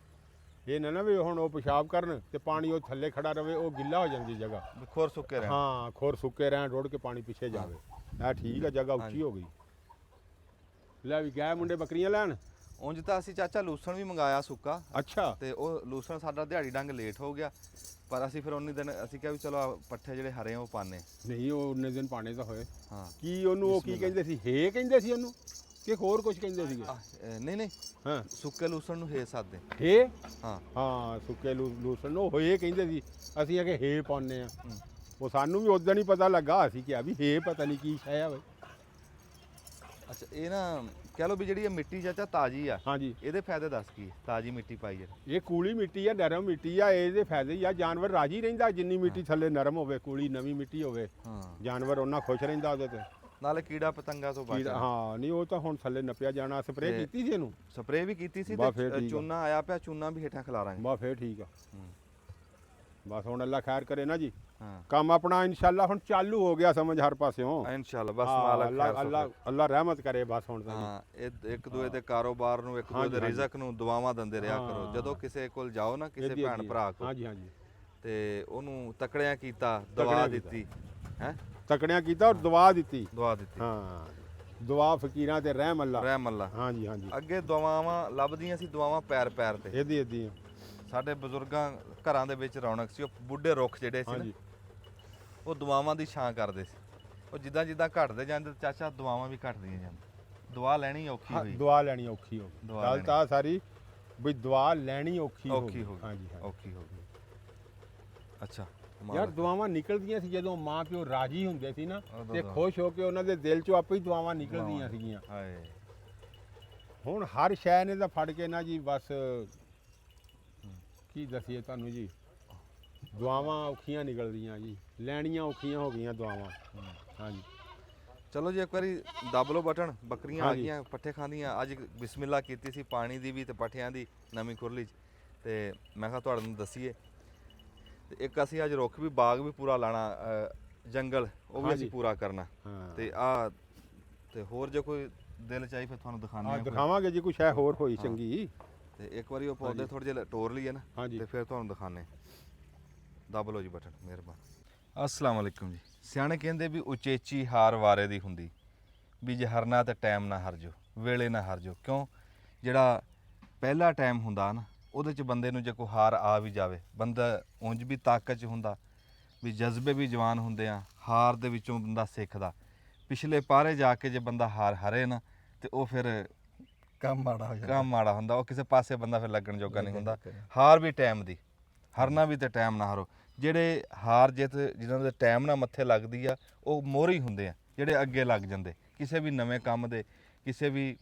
ਇਹ ਨਾ ਵੀ ਹੁਣ ਉਹ ਪਿਸ਼ਾਬ ਕਰਨ ਤੇ ਪਾਣੀ ਉਹ ਥੱਲੇ ਖੜਾ ਰਵੇ, ਉਹ ਗਿੱਲਾ ਹੋ ਜਾਂਦੀ ਜਗ੍ਹਾ, ਖੋਰ ਸੁੱਕੇ ਰਹਿਣ। ਹਾਂ ਖੋਰ ਸੁੱਕੇ ਰਹਿਣ, ਰੁੜ ਕੇ ਪਾਣੀ ਪਿੱਛੇ ਜਾਵੇ। ਇਹ ਠੀਕ ਆ, ਜਗ੍ਹਾ ਉੱਚੀ ਹੋ ਗਈ। ਲੈ ਵੀ ਗਏ ਮੁੰਡੇ ਬੱਕਰੀਆਂ ਲੈਣ। ਉਂਝ ਤਾਂ ਅਸੀਂ ਚਾਚਾ ਲੂਸਣ ਵੀ ਮੰਗਾਇਆ ਸੁੱਕਾ। ਅੱਛਾ। ਤੇ ਉਹ ਲੂਸਣ ਸਾਡਾ ਦਿਹਾੜੀ ਡੰਗ ਲੇਟ ਹੋ ਗਿਆ, ਪਰ ਅਸੀਂ ਫਿਰ ਉਨੀ ਦਿਨ ਅਸੀਂ ਕਿਹਾ ਵੀ ਚਲੋ ਪੱਠੇ ਜਿਹੜੇ ਹਰੇ ਉਹ ਪਾਣੇ। ਨਹੀਂ ਉਹ ਉਨੇ ਦਿਨ ਪਾਣੇ ਤਾਂ ਹੋਏ। ਹਾਂ ਕੀ ਉਹਨੂੰ ਉਹ ਕੀ ਕਹਿੰਦੇ ਸੀ, ਹੇ ਕਹਿੰਦੇ ਸੀ ਉਹਨੂੰ ਕਿ ਹੋਰ ਕੁਝ ਕਹਿੰਦੇ ਸੀਗੇ? ਨਹੀਂ ਹਾਂ ਸੁੱਕੇ ਲੂਸਣ ਨੂੰ ਹੇ ਸਾਦੇ। ਹੇ? ਹਾਂ ਹਾਂ ਸੁੱਕੇ ਲੂਸਣ ਨੂੰ ਹੋਏ ਕਹਿੰਦੇ ਸੀ। ਅਸੀਂ ਅਗੇ ਹੇ ਪਾਉਂਦੇ ਆ। ਉਹ ਸਾਨੂੰ ਵੀ ਉਦੋਂ ਹੀ ਪਤਾ ਲੱਗਾ, ਅਸੀਂ ਕਿਹਾ ਵੀ ਹੇ ਪਤਾ ਨਹੀਂ ਕੀ ਸ਼ੈ ਆ ਬਈ। ਅੱਛਾ ਇਹ ਨਾ ਕਹਿ ਲਓ ਵੀ ਜਿਹੜੀ ਇਹ ਮਿੱਟੀ ਚਾਚਾ ਤਾਜ਼ੀ ਆ। ਹਾਂਜੀ। ਇਹਦੇ ਫਾਇਦੇ ਦੱਸ ਕੀ? ਤਾਜ਼ੀ ਮਿੱਟੀ ਪਾਈ ਹੈ, ਇਹ ਕੂਲੀ ਮਿੱਟੀ ਆ, ਨਰਮ ਮਿੱਟੀ ਆ, ਇਹਦੇ ਫਾਇਦੇ ਹੀ ਆ। ਜਾਨਵਰ ਰਾਜੀ ਰਹਿੰਦਾ, ਜਿੰਨੀ ਮਿੱਟੀ ਥੱਲੇ ਨਰਮ ਹੋਵੇ, ਕੂਲੀ ਨਵੀਂ ਮਿੱਟੀ ਹੋਵੇ, ਜਾਨਵਰ ਉਹਨਾਂ ਖੁਸ਼ ਰਹਿੰਦਾ ਉਹਦੇ ਤੇ। ਨਾਲੇ ਕੀੜਾ ਪਤੰਗਾ ਤੋਂ ਬਚਦਾ। ਹਾਂ ਨਹੀਂ ਉਹ ਤਾਂ ਹੁਣ ਥੱਲੇ ਨੱਪਿਆ ਜਾਣਾ। ਸਪਰੇਅ ਕੀਤੀ ਸੀ ਇਹਨੂੰ? ਸਪਰੇਅ ਵੀ ਕੀਤੀ ਸੀ ਤੇ ਚੂਨਾ ਆਇਆ ਪਿਆ, ਚੂਨਾ ਵੀ ਹੇਠਾਂ ਖਿਲਾਰਾਂਗੇ। ਬਸ ਫੇਰ ਠੀਕ ਆ। ਬਸ ਹੁਣ ਅੱਲਾ ਖੈਰ ਕਰੇ ਨਾ ਜੀ। ਹਾਂ ਕੰਮ ਆਪਣਾ ਇਨਸ਼ਾਅੱਲਾ ਹੁਣ ਚਾਲੂ ਹੋ ਗਿਆ ਸਮਝ ਹਰ ਪਾਸਿਓਂ। ਇਨਸ਼ਾਅੱਲਾ ਬਸ ਮਾਲਕ ਅੱਲਾ ਰਹਿਮਤ ਕਰੇ ਬਸ ਹੁਣ ਤਾਂ। ਹਾਂ ਇਹ ਇੱਕ ਦੂਏ ਦੇ ਕਾਰੋਬਾਰ ਨੂੰ, ਇੱਕ ਦੂਏ ਦੇ ਰਿਜ਼ਕ ਨੂੰ ਦੁਆਵਾਂ ਦਿੰਦੇ ਰਿਹਾ ਕਰੋ। ਜਦੋਂ ਕਿਸੇ ਕੋਲ ਜਾਓ ਨਾ, ਕਿਸੇ ਭੈਣ ਭਰਾ ਕੋਲ, ਹਾਂਜੀ ਹਾਂਜੀ, ਤੇ ਉਹਨੂੰ ਤਕੜਿਆਂ ਕੀਤਾ, ਦੁਆ ਦਿੱਤੀ ਹੈ। ਤਕੜਿਆਂ ਕੀਤਾ ਔਰ ਦੁਆ ਦਿੱਤੀ। ਦੁਆ ਦਿੱਤੀ। ਹਾਂ ਦੁਆ ਫਕੀਰਾਂ ਤੇ ਰਹਿਮ ਅੱਲਾ। ਰਹਿਮ ਅੱਲਾ। ਹਾਂਜੀ ਹਾਂਜੀ। ਅੱਗੇ ਦੁਆਵਾਂ ਲੱਭਦੀਆਂ ਸੀ, ਦੁਆਵਾਂ ਪੈਰ ਪੈਰ ਤੇ। ਇਹਦੀ ਸਾਡੇ ਬਜ਼ੁਰਗਾਂ ਘਰਾਂ ਦੇ ਵਿੱਚ ਰੌਣਕ ਸੀ। ਉਹ ਬੁੱਢੇ ਰੁੱਖ ਜਿਹੜੇ ਸੀ ਨਾ, ਉਹ ਦੁਆਵਾਂ ਦੀ ਛਾਂ ਕਰਦੇ ਸੀ। ਉਹ ਜਿੱਦਾਂ ਜਿੱਦਾਂ ਘਟਦੇ ਜਾਂਦੇ ਚਾਚਾ, ਦੁਆਵਾਂ ਵੀ ਘਟਦੀਆਂ ਜਾਂਦੀਆਂ। ਦੁਆ ਲੈਣੀ ਔਖੀ ਹੋਈ। ਦੁਆ ਲੈਣੀ ਔਖੀ ਹੋ ਗਈ। ਗੱਲ ਤਾਂ ਸਾਰੀ ਵੀ ਦੁਆ ਲੈਣੀ ਔਖੀ ਹੋ ਗਈ। ਹਾਂਜੀ ਔਖੀ ਹੋ ਗਈ। ਅੱਛਾ ਯਾਰ ਦੁਆਵਾਂ ਨਿਕਲਦੀਆਂ ਸੀ ਜਦੋਂ ਮਾਂ ਪਿਓ ਰਾਜੀ ਹੁੰਦੇ ਸੀ ਨਾ, ਤੇ ਖੁਸ਼ ਹੋ ਕੇ ਉਹਨਾਂ ਦੇ ਦਿਲ ਚੋਂ ਆਪੇ ਹੀ ਦੁਆਵਾਂ ਨਿਕਲਦੀਆਂ ਸੀਗੀਆਂ। ਹੁਣ ਹਰ ਸ਼ੈ ਨੇ ਤਾਂ ਫੜ ਕੇ ਨਾ ਜੀ, ਬਸ ਕੀ ਦਸੀਏ ਤੁਹਾਨੂੰ ਜੀ, ਦੁਆਵਾਂ ਔਖੀਆਂ ਨਿਕਲਦੀਆਂ ਜੀ, ਲੈਣੀਆਂ ਔਖੀਆਂ ਹੋ ਗਈਆਂ ਦੁਆਵਾਂ। ਹਾਂਜੀ ਚਲੋ ਜੀ ਇੱਕ ਵਾਰੀ ਦੱਬ ਲਓ ਬਟਨ। ਬੱਕਰੀਆਂ ਆ ਗਈਆਂ, ਪੱਠੇ ਖਾਂਦੀਆਂ। ਅੱਜ ਬਿਸਮਿਲ੍ਲਾ ਕੀਤੀ ਸੀ ਪਾਣੀ ਦੀ ਵੀ ਤੇ ਪੱਠਿਆਂ ਦੀ ਨਵੀਂ ਖੁਰਲੀ 'ਚ, ਤੇ ਮੈਂ ਕਿਹਾ ਤੁਹਾਡੇ ਨੂੰ ਦਸੀਏ। ਤੇ ਇੱਕ ਅਸੀਂ ਅੱਜ ਰੁੱਖ ਵੀ, ਬਾਗ ਵੀ ਪੂਰਾ ਲਾਣਾ, ਜੰਗਲ ਉਹ ਵੀ ਅਸੀਂ ਪੂਰਾ ਕਰਨਾ। ਤੇ ਆ ਤੇ ਹੋਰ ਜੇ ਕੋਈ ਦਿਲ ਚਾਹੀ ਫਿਰ ਤੁਹਾਨੂੰ ਦਿਖਾਵਾਂਗੇ ਜੀ, ਕੋਈ ਸ਼ੈ ਹੋਰ ਹੋਈ ਚੰਗੀ। ਤੇ ਇੱਕ ਵਾਰੀ ਉਹ ਪੌਦੇ ਥੋੜੇ ਜਿਹੇ ਟੋਰ ਲਈਏ ਨਾ, ਤੇ ਫਿਰ ਤੁਹਾਨੂੰ ਦਿਖਾਣੇ। ਦੱਬ ਲਓ ਜੀ ਬਟਨ, ਮਿਹਰਬਾਨੀ। ਅਸਲਾਮ ਵਾਲੇਕੁਮ ਜੀ। ਸਿਆਣੇ ਕਹਿੰਦੇ ਵੀ ਉਚੇਚੀ ਹਾਰ ਵਾਰੇ ਦੀ ਹੁੰਦੀ, ਵੀ ਜੇ ਹਰਨਾ ਤੇ ਟਾਈਮ ਨਾ ਹਰ ਜੋ, ਵੇਲੇ ਨਾ ਹਰ ਜੋ। ਕਿਉਂ? ਜਿਹੜਾ ਪਹਿਲਾ ਟਾਈਮ ਹੁੰਦਾ ਨਾ, ਉਹਦੇ 'ਚ ਬੰਦੇ ਨੂੰ ਜੇ ਕੋਈ ਹਾਰ ਆ ਵੀ ਜਾਵੇ, ਬੰਦਾ ਉਂਝ ਵੀ ਤਾਕਤ 'ਚ ਹੁੰਦਾ, ਵੀ ਜਜ਼ਬੇ ਵੀ ਜਵਾਨ ਹੁੰਦੇ ਆ। ਹਾਰ ਦੇ ਵਿੱਚੋਂ ਬੰਦਾ ਸਿੱਖਦਾ। ਪਿਛਲੇ ਪਾਰੇ ਜਾ ਕੇ ਜੇ ਬੰਦਾ ਹਾਰ ਹਰੇ ਨਾ, ਤੇ ਉਹ ਫਿਰ ਕੰਮ ਮਾੜਾ ਹੁੰਦਾ। ਉਹ ਕਿਸੇ ਪਾਸੇ ਬੰਦਾ ਫਿਰ ਲੱਗਣ ਜੋਗਾ ਨਹੀਂ ਹੁੰਦਾ। ਹਾਰ ਵੀ ਟਾਈਮ ਦੀ, ਹਰਨਾ ਵੀ ਤੇ ਟਾਈਮ ਨਾ ਹਾਰੋ। ਜਿਹੜੇ ਹਾਰ ਜਿੱਤ ਜਿਹਨਾਂ ਦੇ ਟਾਈਮ ਨਾਲ ਮੱਥੇ ਲੱਗਦੀ ਆ, ਉਹ ਮੋਹਰੀ ਹੁੰਦੇ ਆ, ਜਿਹੜੇ ਅੱਗੇ ਲੱਗ ਜਾਂਦੇ ਕਿਸੇ ਵੀ ਨਵੇਂ ਕੰਮ ਦੇ, ਕਿਸੇ ਵੀ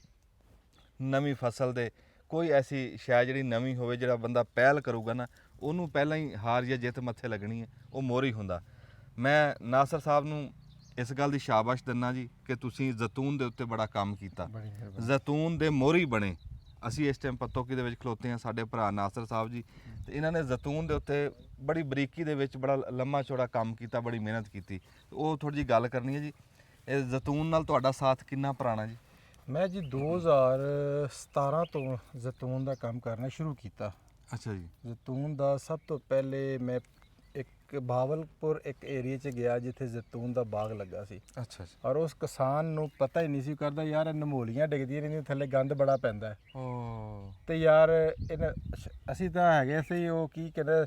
ਨਵੀਂ ਫਸਲ ਦੇ। ਕੋਈ ਐਸੀ ਸ਼ੈ ਜਿਹੜੀ ਨਵੀਂ ਹੋਵੇ, ਜਿਹੜਾ ਬੰਦਾ ਪਹਿਲ ਕਰੂਗਾ ਨਾ, ਉਹਨੂੰ ਪਹਿਲਾਂ ਹੀ ਹਾਰ ਜਾਂ ਜਿੱਤ ਮੱਥੇ ਲੱਗਣੀ ਹੈ, ਉਹ ਮੋਹਰੀ ਹੁੰਦਾ। ਮੈਂ ਨਾਸਰ ਸਾਹਿਬ ਨੂੰ ਇਸ ਗੱਲ ਦੀ ਸ਼ਾਬਾਸ਼ ਦਿੰਦਾ ਜੀ ਕਿ ਤੁਸੀਂ ਜ਼ੈਤੂਨ ਦੇ ਉੱਤੇ ਬੜਾ ਕੰਮ ਕੀਤਾ, ਜ਼ੈਤੂਨ ਦੇ ਮੋਹਰੀ ਬਣੇ। ਅਸੀਂ ਇਸ ਟਾਈਮ ਪੱਤੋਕੀ ਦੇ ਵਿੱਚ ਖਲੋਤੇ ਹਾਂ, ਸਾਡੇ ਭਰਾ ਨਾਸਰ ਸਾਹਿਬ ਜੀ, ਤੇ ਇਹਨਾਂ ਨੇ ਜ਼ੈਤੂਨ ਦੇ ਉੱਤੇ ਬੜੀ ਬਰੀਕੀ ਦੇ ਵਿੱਚ ਬੜਾ ਲੰਮਾ ਚੌੜਾ ਕੰਮ ਕੀਤਾ, ਬੜੀ ਮਿਹਨਤ ਕੀਤੀ। ਉਹ ਥੋੜ੍ਹੀ ਜਿਹੀ ਗੱਲ ਕਰਨੀ ਹੈ ਜੀ। ਇਹ ਜ਼ੈਤੂਨ ਨਾਲ ਤੁਹਾਡਾ ਸਾਥ ਕਿੰਨਾ ਪੁਰਾਣਾ ਜੀ? ਮੈਂ ਜੀ 2017 ਤੋਂ ਜ਼ੈਤੂਨ ਦਾ ਕੰਮ ਕਰਨਾ ਸ਼ੁਰੂ ਕੀਤਾ। ਅੱਛਾ ਜੀ। ਜ਼ੈਤੂਨ ਦਾ ਸਭ ਤੋਂ ਪਹਿਲੇ ਮੈਂ ਇੱਕ ਬਾਵਲਪੁਰ ਇੱਕ ਏਰੀਆ 'ਚ ਗਿਆ, ਜਿੱਥੇ ਜ਼ੈਤੂਨ ਦਾ ਬਾਗ ਲੱਗਾ ਸੀ। ਅੱਛਾ। ਔਰ ਉਸ ਕਿਸਾਨ ਨੂੰ ਪਤਾ ਹੀ ਨਹੀਂ ਸੀ ਕਰਦਾ, ਯਾਰ ਨਮੋਲੀਆਂ ਡਿੱਗਦੀਆਂ ਰਹਿੰਦੀਆਂ ਥੱਲੇ, ਗੰਦ ਬੜਾ ਪੈਂਦਾ। ਤੇ ਯਾਰ ਅਸੀਂ ਤਾਂ ਹੈਗੇ ਸੀ, ਉਹ ਕੀ ਕਹਿੰਦੇ,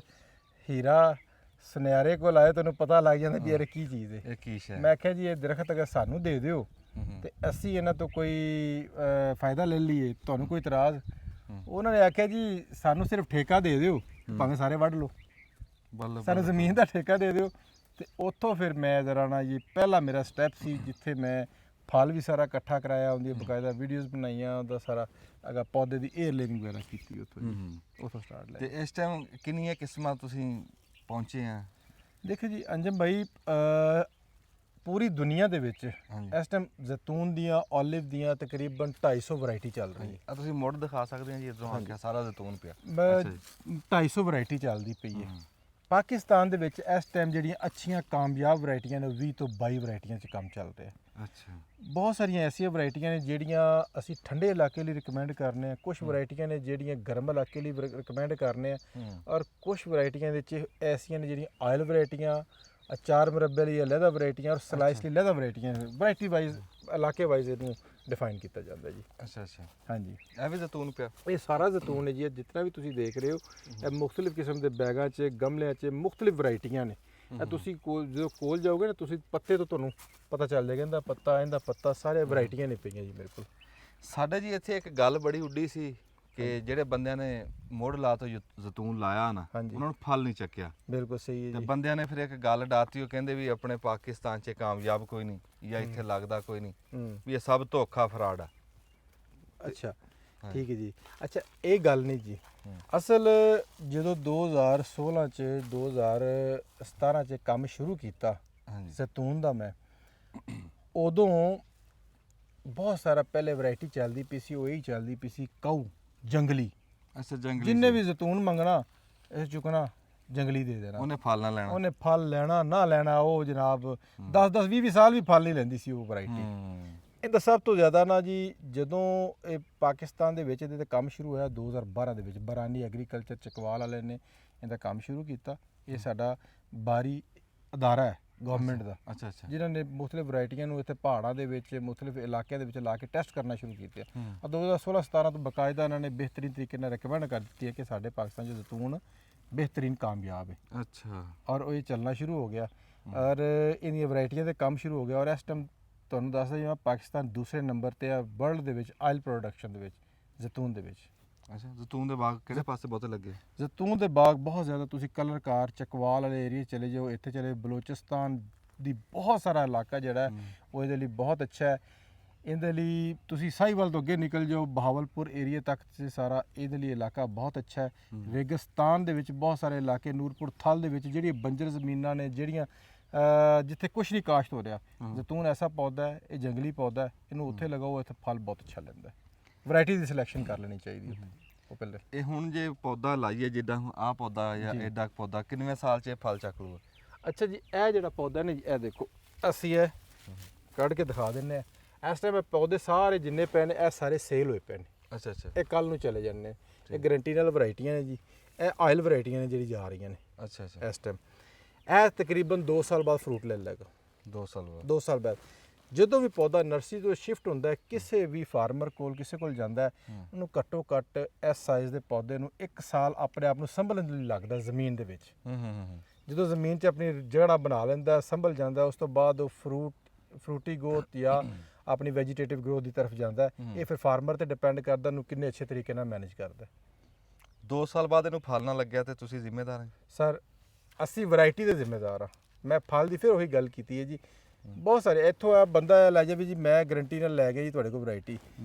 ਹੀਰਾ ਸੁਨਿਆਰੇ ਕੋਲ ਆਏ, ਤੈਨੂੰ ਪਤਾ ਲੱਗ ਜਾਂਦਾ ਵੀ ਯਾਰ ਕੀ ਚੀਜ਼ ਹੈ, ਇਹ ਕੀ ਸ਼ੈ। ਮੈਂ ਕਿਹਾ ਜੀ ਇਹ ਦਰਖਤ ਅਗਰ ਸਾਨੂੰ ਦੇ ਦਿਓ ਤੇ ਅਸੀਂ ਇਹਨਾਂ ਤੋਂ ਕੋਈ ਫਾਇਦਾ ਲੈ ਲਈਏ, ਤੁਹਾਨੂੰ ਕੋਈ ਇਤਰਾਜ਼? ਉਹਨਾਂ ਨੇ ਆਖਿਆ ਜੀ ਸਾਨੂੰ ਸਿਰਫ ਠੇਕਾ ਦੇ ਦਿਓ, ਭਾਵੇਂ ਸਾਰੇ ਵੱਢ ਲਓ, ਸਾਨੂੰ ਜ਼ਮੀਨ ਦਾ ਠੇਕਾ ਦੇ ਦਿਓ। ਤੇ ਉੱਥੋਂ ਫਿਰ ਮੈਂ ਜ਼ਰਾ ਨਾ ਜੀ, ਪਹਿਲਾ ਮੇਰਾ ਸਟੈਪ ਸੀ, ਜਿੱਥੇ ਮੈਂ ਫਲ ਵੀ ਸਾਰਾ ਇਕੱਠਾ ਕਰਾਇਆ, ਉਹਦੀ ਬਕਾਇਦਾ ਵੀਡੀਓਜ਼ ਬਣਾਈਆਂ, ਉਹਦਾ ਸਾਰਾ ਅਗਾ ਪੌਦੇ ਦੀ 에ਅਰ ਲੇਇੰਗ ਵਗੈਰਾ ਕੀਤੀ ਉੱਥੋਂ ਸਟਾਰਟ ਲਿਆ। ਤੇ ਇਸ ਟਾਈਮ ਕਿੰਨੀਆਂ ਕਿਸਮਾਂ ਤੁਸੀਂ ਪਹੁੰਚੇ ਆ? ਦੇਖੋ ਜੀ ਅੰਜਮ ਭਾਈ, ਪੂਰੀ ਦੁਨੀਆ ਦੇ ਵਿੱਚ ਇਸ ਟਾਈਮ ਜ਼ੈਤੂਨ ਦੀਆਂ, ਓਲਿਵ ਦੀਆਂ ਤਕਰੀਬਨ 250 ਵੈਰਾਈਟੀ ਚੱਲ ਰਹੀ ਹੈ। ਤੁਸੀਂ ਮੁੱਢ ਦਿਖਾ ਸਕਦੇ ਆ ਜੀ, ਇੱਧਰੋਂ ਆ ਕੇ ਸਾਰਾ ਜ਼ੈਤੂਨ ਪਿਆ। 250 ਵੈਰਾਈਟੀ ਚੱਲਦੀ ਪਈ ਹੈ। ਪਾਕਿਸਤਾਨ ਦੇ ਵਿੱਚ ਇਸ ਟਾਈਮ ਜਿਹੜੀਆਂ ਅੱਛੀਆਂ ਕਾਮਯਾਬ ਵੈਰਾਈਟੀਆਂ ਨੇ 20 ਤੋਂ 22 ਵੈਰਾਈਟੀਆਂ 'ਚ ਕੰਮ ਚੱਲ ਰਿਹਾ। ਅੱਛਾ। ਬਹੁਤ ਸਾਰੀਆਂ ਐਸੀਆਂ ਵੈਰਾਈਟੀਆਂ ਨੇ ਜਿਹੜੀਆਂ ਅਸੀਂ ਠੰਡੇ ਇਲਾਕੇ ਲਈ ਰਿਕਮੈਂਡ ਕਰਨੇ ਆ, ਕੁਝ ਵੈਰਾਈਟੀਆਂ ਨੇ ਜਿਹੜੀਆਂ ਗਰਮ ਇਲਾਕੇ ਲਈ ਰਿਕਮੈਂਡ ਕਰਨੇ ਆ, ਔਰ ਕੁਝ ਵੈਰਾਈਟੀਆਂ ਵਿੱਚ ਐਸੀਆਂ ਨੇ ਜਿਹੜੀਆਂ ਆਇਲ ਵੈਰਾਈਟੀਆਂ, ਅਚਾਰ ਮੁਰੱਬੇ ਲਈ ਅਲੱਗਾ ਵੈਰਾਈਟੀਆਂ ਔਰ ਸਲਾਈਸ ਲਈ ਅਲੱਗਾ ਵੈਰਾਈਟੀਆਂ, ਵੈਰਾਈਟੀ ਵਾਈਜ਼ ਇਲਾਕੇ ਵਾਈਜ਼ ਇਹਨੂੰ ਡਿਫਾਈਨ ਕੀਤਾ ਜਾਂਦਾ ਜੀ। ਅੱਛਾ ਅੱਛਾ। ਹਾਂਜੀ, ਇਹ ਵੀ ਜ਼ੈਤੂਨ ਪਿਆ। ਇਹ ਸਾਰਾ ਜ਼ੈਤੂਨ ਹੈ ਜੀ। ਇਹ ਜਿਤਨਾ ਵੀ ਤੁਸੀਂ ਦੇਖ ਰਹੇ ਹੋ ਇਹ ਮੁxtਲਿਫ ਕਿਸਮ ਦੇ ਬੈਗਾਂ 'ਚ, ਗਮਲਿਆਂ 'ਚ ਮੁxtਲਿਫ ਵੈਰਾਈਟੀਆਂ ਨੇ। ਇਹ ਤੁਸੀਂ ਜਦੋਂ ਕੋਲ ਜਾਓਗੇ ਨਾ, ਤੁਸੀਂ ਪੱਤੇ ਤੋਂ ਤੁਹਾਨੂੰ ਪਤਾ ਚੱਲ ਜਾਏਗਾ ਇਹਦਾ ਪੱਤਾ ਸਾਰੇ ਵੈਰਾਈਟੀਆਂ ਨੇ ਪਈਆਂ ਜੀ ਮੇਰੇ ਕੋਲ। ਸਾਡੇ ਜੀ ਇੱਥੇ ਇੱਕ ਗੱਲ ਬੜੀ ਉੱਡੀ ਸੀ ਕਿ ਜਿਹੜੇ ਬੰਦਿਆਂ ਨੇ ਮੋੜ ਲਾ ਤੋਂ ਜ਼ੈਤੂਨ ਲਾਇਆ ਨਾ, ਹਾਂਜੀ। ਉਹਨਾਂ ਨੂੰ ਫਲ ਨਹੀਂ ਚੱਕਿਆ। ਬਿਲਕੁਲ ਸਹੀ ਹੈ ਤੇ ਜੀ। ਬੰਦਿਆਂ ਨੇ ਫਿਰ ਇੱਕ ਗੱਲ ਡਾਤੀ, ਉਹ ਕਹਿੰਦੇ ਵੀ ਆਪਣੇ ਪਾਕਿਸਤਾਨ 'ਚ ਕਾਮਯਾਬ ਕੋਈ ਨਹੀਂ ਜਾਂ ਇੱਥੇ ਲੱਗਦਾ ਕੋਈ ਨਹੀਂ, ਵੀ ਇਹ ਸਭ ਧੋਖਾ ਫਰਾਡ ਆ। ਅੱਛਾ, ਠੀਕ ਹੈ ਜੀ। ਅੱਛਾ, ਇਹ ਗੱਲ ਨਹੀਂ ਜੀ। ਅਸਲ ਜਦੋਂ 2016 ਚ 2017 ਚ ਕੰਮ ਸ਼ੁਰੂ ਕੀਤਾ ਜ਼ੈਤੂਨ ਦਾ, ਮੈਂ ਉਦੋਂ ਬਹੁਤ ਸਾਰਾ ਪਹਿਲੇ ਵੈਰਾਈਟੀ ਚੱਲਦੀ ਪਈ ਸੀ, ਉਹ ਹੀ ਚੱਲਦੀ ਪਈ ਸੀ ਕਾਊ ਜੰਗਲੀ। ਅੱਛਾ, ਜੰਗਲੀ। ਜਿੰਨੇ ਵੀ ਜ਼ੈਤੂਨ ਮੰਗਣਾ ਇਹ ਚੁੱਕਣਾ, ਜੰਗਲੀ ਦੇ ਦੇਣਾ। ਉਹਨੇ ਫਲ ਨਾ ਲੈਣਾ, ਉਹਨੇ ਫਲ ਲੈਣਾ ਨਾ ਲੈਣਾ, ਉਹ ਜਨਾਬ 10-10 20-20 ਸਾਲ ਵੀ ਫਲ ਨਹੀਂ ਲੈਂਦੀ ਸੀ ਉਹ ਵੈਰਾਈਟੀ। ਇਹਦਾ ਸਭ ਤੋਂ ਜ਼ਿਆਦਾ ਨਾ ਜੀ, ਜਦੋਂ ਇਹ ਪਾਕਿਸਤਾਨ ਦੇ ਵਿੱਚ ਇਹਦੇ ਤੇ ਕੰਮ ਸ਼ੁਰੂ ਹੋਇਆ 2012 ਦੇ ਵਿੱਚ, ਬਰਾਨੀ ਐਗਰੀਕਲਚਰ ਚਕਵਾਲ ਵਾਲੇ ਨੇ ਇਹਦਾ ਕੰਮ ਸ਼ੁਰੂ ਕੀਤਾ। ਇਹ ਸਾਡਾ ਬਾਰੀ ਅਦਾਰਾ ਹੈ ਗਵਰਨਮੈਂਟ ਦਾ। ਅੱਛਾ ਅੱਛਾ। ਜਿਨ੍ਹਾਂ ਨੇ ਮੁxtਲਿਫ ਵੈਰਾਈਟੀਆਂ ਨੂੰ ਇੱਥੇ ਪਹਾੜਾਂ ਦੇ ਵਿੱਚ, ਮੁxtਲਿਫ ਇਲਾਕਿਆਂ ਦੇ ਵਿੱਚ ਲਾ ਕੇ ਟੈਸਟ ਕਰਨਾ ਸ਼ੁਰੂ ਕੀਤੇ। 2016-17 ਤੋਂ ਬਕਾਇਦਾ ਇਹਨਾਂ ਨੇ ਬਿਹਤਰੀਨ ਤਰੀਕੇ ਨਾਲ ਰਿਕਮੈਂਡ ਕਰ ਦਿੱਤੀ ਹੈ ਕਿ ਸਾਡੇ ਪਾਕਿਸਤਾਨ 'ਚ ਜ਼ੈਤੂਨ ਬਿਹਤਰੀਨ ਕਾਮਯਾਬ ਹੈ। ਅੱਛਾ। ਔਰ ਉਹ ਇਹ ਚੱਲਣਾ ਸ਼ੁਰੂ ਹੋ ਗਿਆ ਔਰ ਇਹਦੀਆਂ ਵੈਰਾਈਟੀਆਂ ਤੇ ਕੰਮ ਸ਼ੁਰੂ ਹੋ ਗਿਆ। ਔਰ ਇਸ ਟਾਈਮ ਤੁਹਾਨੂੰ ਦੱਸਦਾ ਜਿਵੇਂ ਪਾਕਿਸਤਾਨ ਦੂਸਰੇ ਨੰਬਰ ਤੇ ਆ ਵਰਲਡ ਦੇ ਵਿੱਚ ਆਇਲ ਪ੍ਰੋਡਕਸ਼ਨ ਦੇ ਵਿੱਚ, ਜ਼ੈਤੂਨ ਦੇ ਵਿੱਚ। ਅੱਛਾ, ਜ਼ੈਤੂਨ ਦੇ ਬਾਗ ਕਿਹੜੇ ਪਾਸੇ ਬਹੁਤੇ ਲੱਗੇ? ਜ਼ੈਤੂਨ ਦੇ ਬਾਗ ਬਹੁਤ ਜ਼ਿਆਦਾ, ਤੁਸੀਂ ਕਲਰਕਾਰ ਚਕਵਾਲ ਵਾਲੇ ਏਰੀਆ ਚਲੇ ਜਾਓ, ਇੱਥੇ ਚਲੇ ਬਲੋਚਿਸਤਾਨ ਦੀ ਬਹੁਤ ਸਾਰਾ ਇਲਾਕਾ ਜਿਹੜਾ ਉਹ ਇਹਦੇ ਲਈ ਬਹੁਤ ਅੱਛਾ ਹੈ। ਇਹਦੇ ਲਈ ਤੁਸੀਂ ਸਾਹੀਵਾਲ ਤੋਂ ਅੱਗੇ ਨਿਕਲ ਜਾਓ, ਬਹਾਵਲਪੁਰ ਏਰੀਆ ਤੱਕ ਤੇ ਸਾਰਾ ਇਹਦੇ ਲਈ ਇਲਾਕਾ ਬਹੁਤ ਅੱਛਾ ਹੈ। ਰੇਗਿਸਤਾਨ ਦੇ ਵਿੱਚ ਬਹੁਤ ਸਾਰੇ ਇਲਾਕੇ, ਨੂਰਪੁਰ ਥਲ ਦੇ ਵਿੱਚ ਜਿਹੜੀਆਂ ਬੰਜਰ ਜ਼ਮੀਨਾਂ ਨੇ, ਜਿਹੜੀਆਂ ਜਿੱਥੇ ਕੁਛ ਨਹੀਂ ਕਾਸ਼ਤ ਹੋ ਰਿਹਾ, ਜ਼ੈਤੂਨ ਐਸਾ ਪੌਦਾ ਹੈ, ਇਹ ਜੰਗਲੀ ਪੌਦਾ ਹੈ, ਇਹਨੂੰ ਉੱਥੇ ਲਗਾਓ, ਇੱਥੇ ਫਲ ਬਹੁਤ ਅੱਛਾ ਲੈਂਦਾ। ਵੈਰਾਈਟੀ ਦੀ ਸਿਲੈਕਸ਼ਨ ਕਰ ਲੈਣੀ ਚਾਹੀਦੀ ਹੈ ਉਹ ਪਹਿਲੇ। ਇਹ ਹੁਣ ਜੇ ਪੌਦਾ ਲਾਈਏ, ਜਿੱਦਾਂ ਆਹ ਪੌਦਾ ਜਾਂ ਐਡਾ ਪੌਦਾ, ਕਿੰਨਵੇਂ ਸਾਲ 'ਚ ਇਹ ਫਲ ਚੱਕ ਲੂਗਾ? ਅੱਛਾ ਜੀ, ਇਹ ਜਿਹੜਾ ਪੌਦਾ ਨੇ, ਇਹ ਦੇਖੋ ਅਸੀਂ ਇਹ ਕੱਢ ਕੇ ਦਿਖਾ ਦਿੰਦੇ ਆ। ਇਸ ਟਾਈਮ ਇਹ ਪੌਦੇ ਸਾਰੇ ਜਿੰਨੇ ਪਏ ਨੇ, ਇਹ ਸਾਰੇ ਸੇਲ ਹੋਏ ਪਏ ਨੇ। ਅੱਛਾ ਅੱਛਾ। ਇਹ ਕੱਲ ਨੂੰ ਚਲੇ ਜਾਂਦੇ ਨੇ। ਇਹ ਗਰੰਟੀ ਨਾਲ ਵੈਰਾਈਟੀਆਂ ਨੇ ਜੀ, ਇਹ ਆਇਲ ਵੈਰਾਈਟੀਆਂ ਨੇ ਜਿਹੜੀ ਜਾ ਰਹੀਆਂ ਨੇ। ਅੱਛਾ ਅੱਛਾ। ਇਸ ਟਾਈਮ ਇਹ ਤਕਰੀਬਨ 2 ਸਾਲ ਬਾਅਦ ਫਰੂਟ ਲੈ ਲੇਗਾ। 2 ਸਾਲ ਬਾਅਦ? 2 ਸਾਲ ਬਾਅਦ ਜਦੋਂ ਵੀ ਪੌਦਾ ਨਰਸਰੀ ਤੋਂ ਸ਼ਿਫਟ ਹੁੰਦਾ ਹੈ, ਕਿਸੇ ਵੀ ਫਾਰਮਰ ਕੋਲ, ਕਿਸੇ ਕੋਲ ਜਾਂਦਾ ਹੈ, ਉਹਨੂੰ ਘੱਟੋ ਘੱਟ ਇਸ ਸਾਈਜ਼ ਦੇ ਪੌਦੇ ਨੂੰ 1 ਸਾਲ ਆਪਣੇ ਆਪ ਨੂੰ ਸੰਭਲਣ ਲਈ ਲੱਗਦਾ ਜ਼ਮੀਨ ਦੇ ਵਿੱਚ। ਜਦੋਂ ਜ਼ਮੀਨ 'ਚ ਆਪਣੀ ਜੜ੍ਹਾਂ ਬਣਾ ਲੈਂਦਾ, ਸੰਭਲ ਜਾਂਦਾ, ਉਸ ਤੋਂ ਬਾਅਦ ਉਹ ਫਰੂਟੀ ਗਰੋਥ ਜਾਂ ਆਪਣੀ ਵੈਜੀਟੇਟਿਵ ਗਰੋਥ ਦੀ ਤਰਫ ਜਾਂਦਾ। ਇਹ ਫਿਰ ਫਾਰਮਰ ਤੇ ਡਿਪੈਂਡ ਕਰਦਾ ਉਹਨੂੰ ਕਿੰਨੇ ਅੱਛੇ ਤਰੀਕੇ ਨਾਲ ਮੈਨੇਜ ਕਰਦਾ। 2 ਸਾਲ ਬਾਅਦ ਇਹਨੂੰ ਫਲ ਨਾ ਲੱਗਿਆ ਤੇ ਤੁਸੀਂ ਜ਼ਿੰਮੇਦਾਰ ਹੋ? ਸਰ, ਅਸੀਂ ਵੈਰਾਈਟੀ ਦੇ ਜ਼ਿੰਮੇਦਾਰ ਹਾਂ। ਮੈਂ ਫਲ ਦੀ ਫਿਰ ਉਹੀ ਗੱਲ ਕੀਤੀ ਹੈ ਜੀ। ਬਹੁਤ ਸਾਰੇ ਇੱਥੋਂ ਆ ਬੰਦਾ ਲੈ ਜਾਵੇ ਜੀ, ਮੈਂ ਗਰੰਟੀ ਨਾਲ ਲੈ ਗਿਆ ਜੀ ਤੁਹਾਡੇ ਕੋਲ ਵੈਰਾਈਟੀ,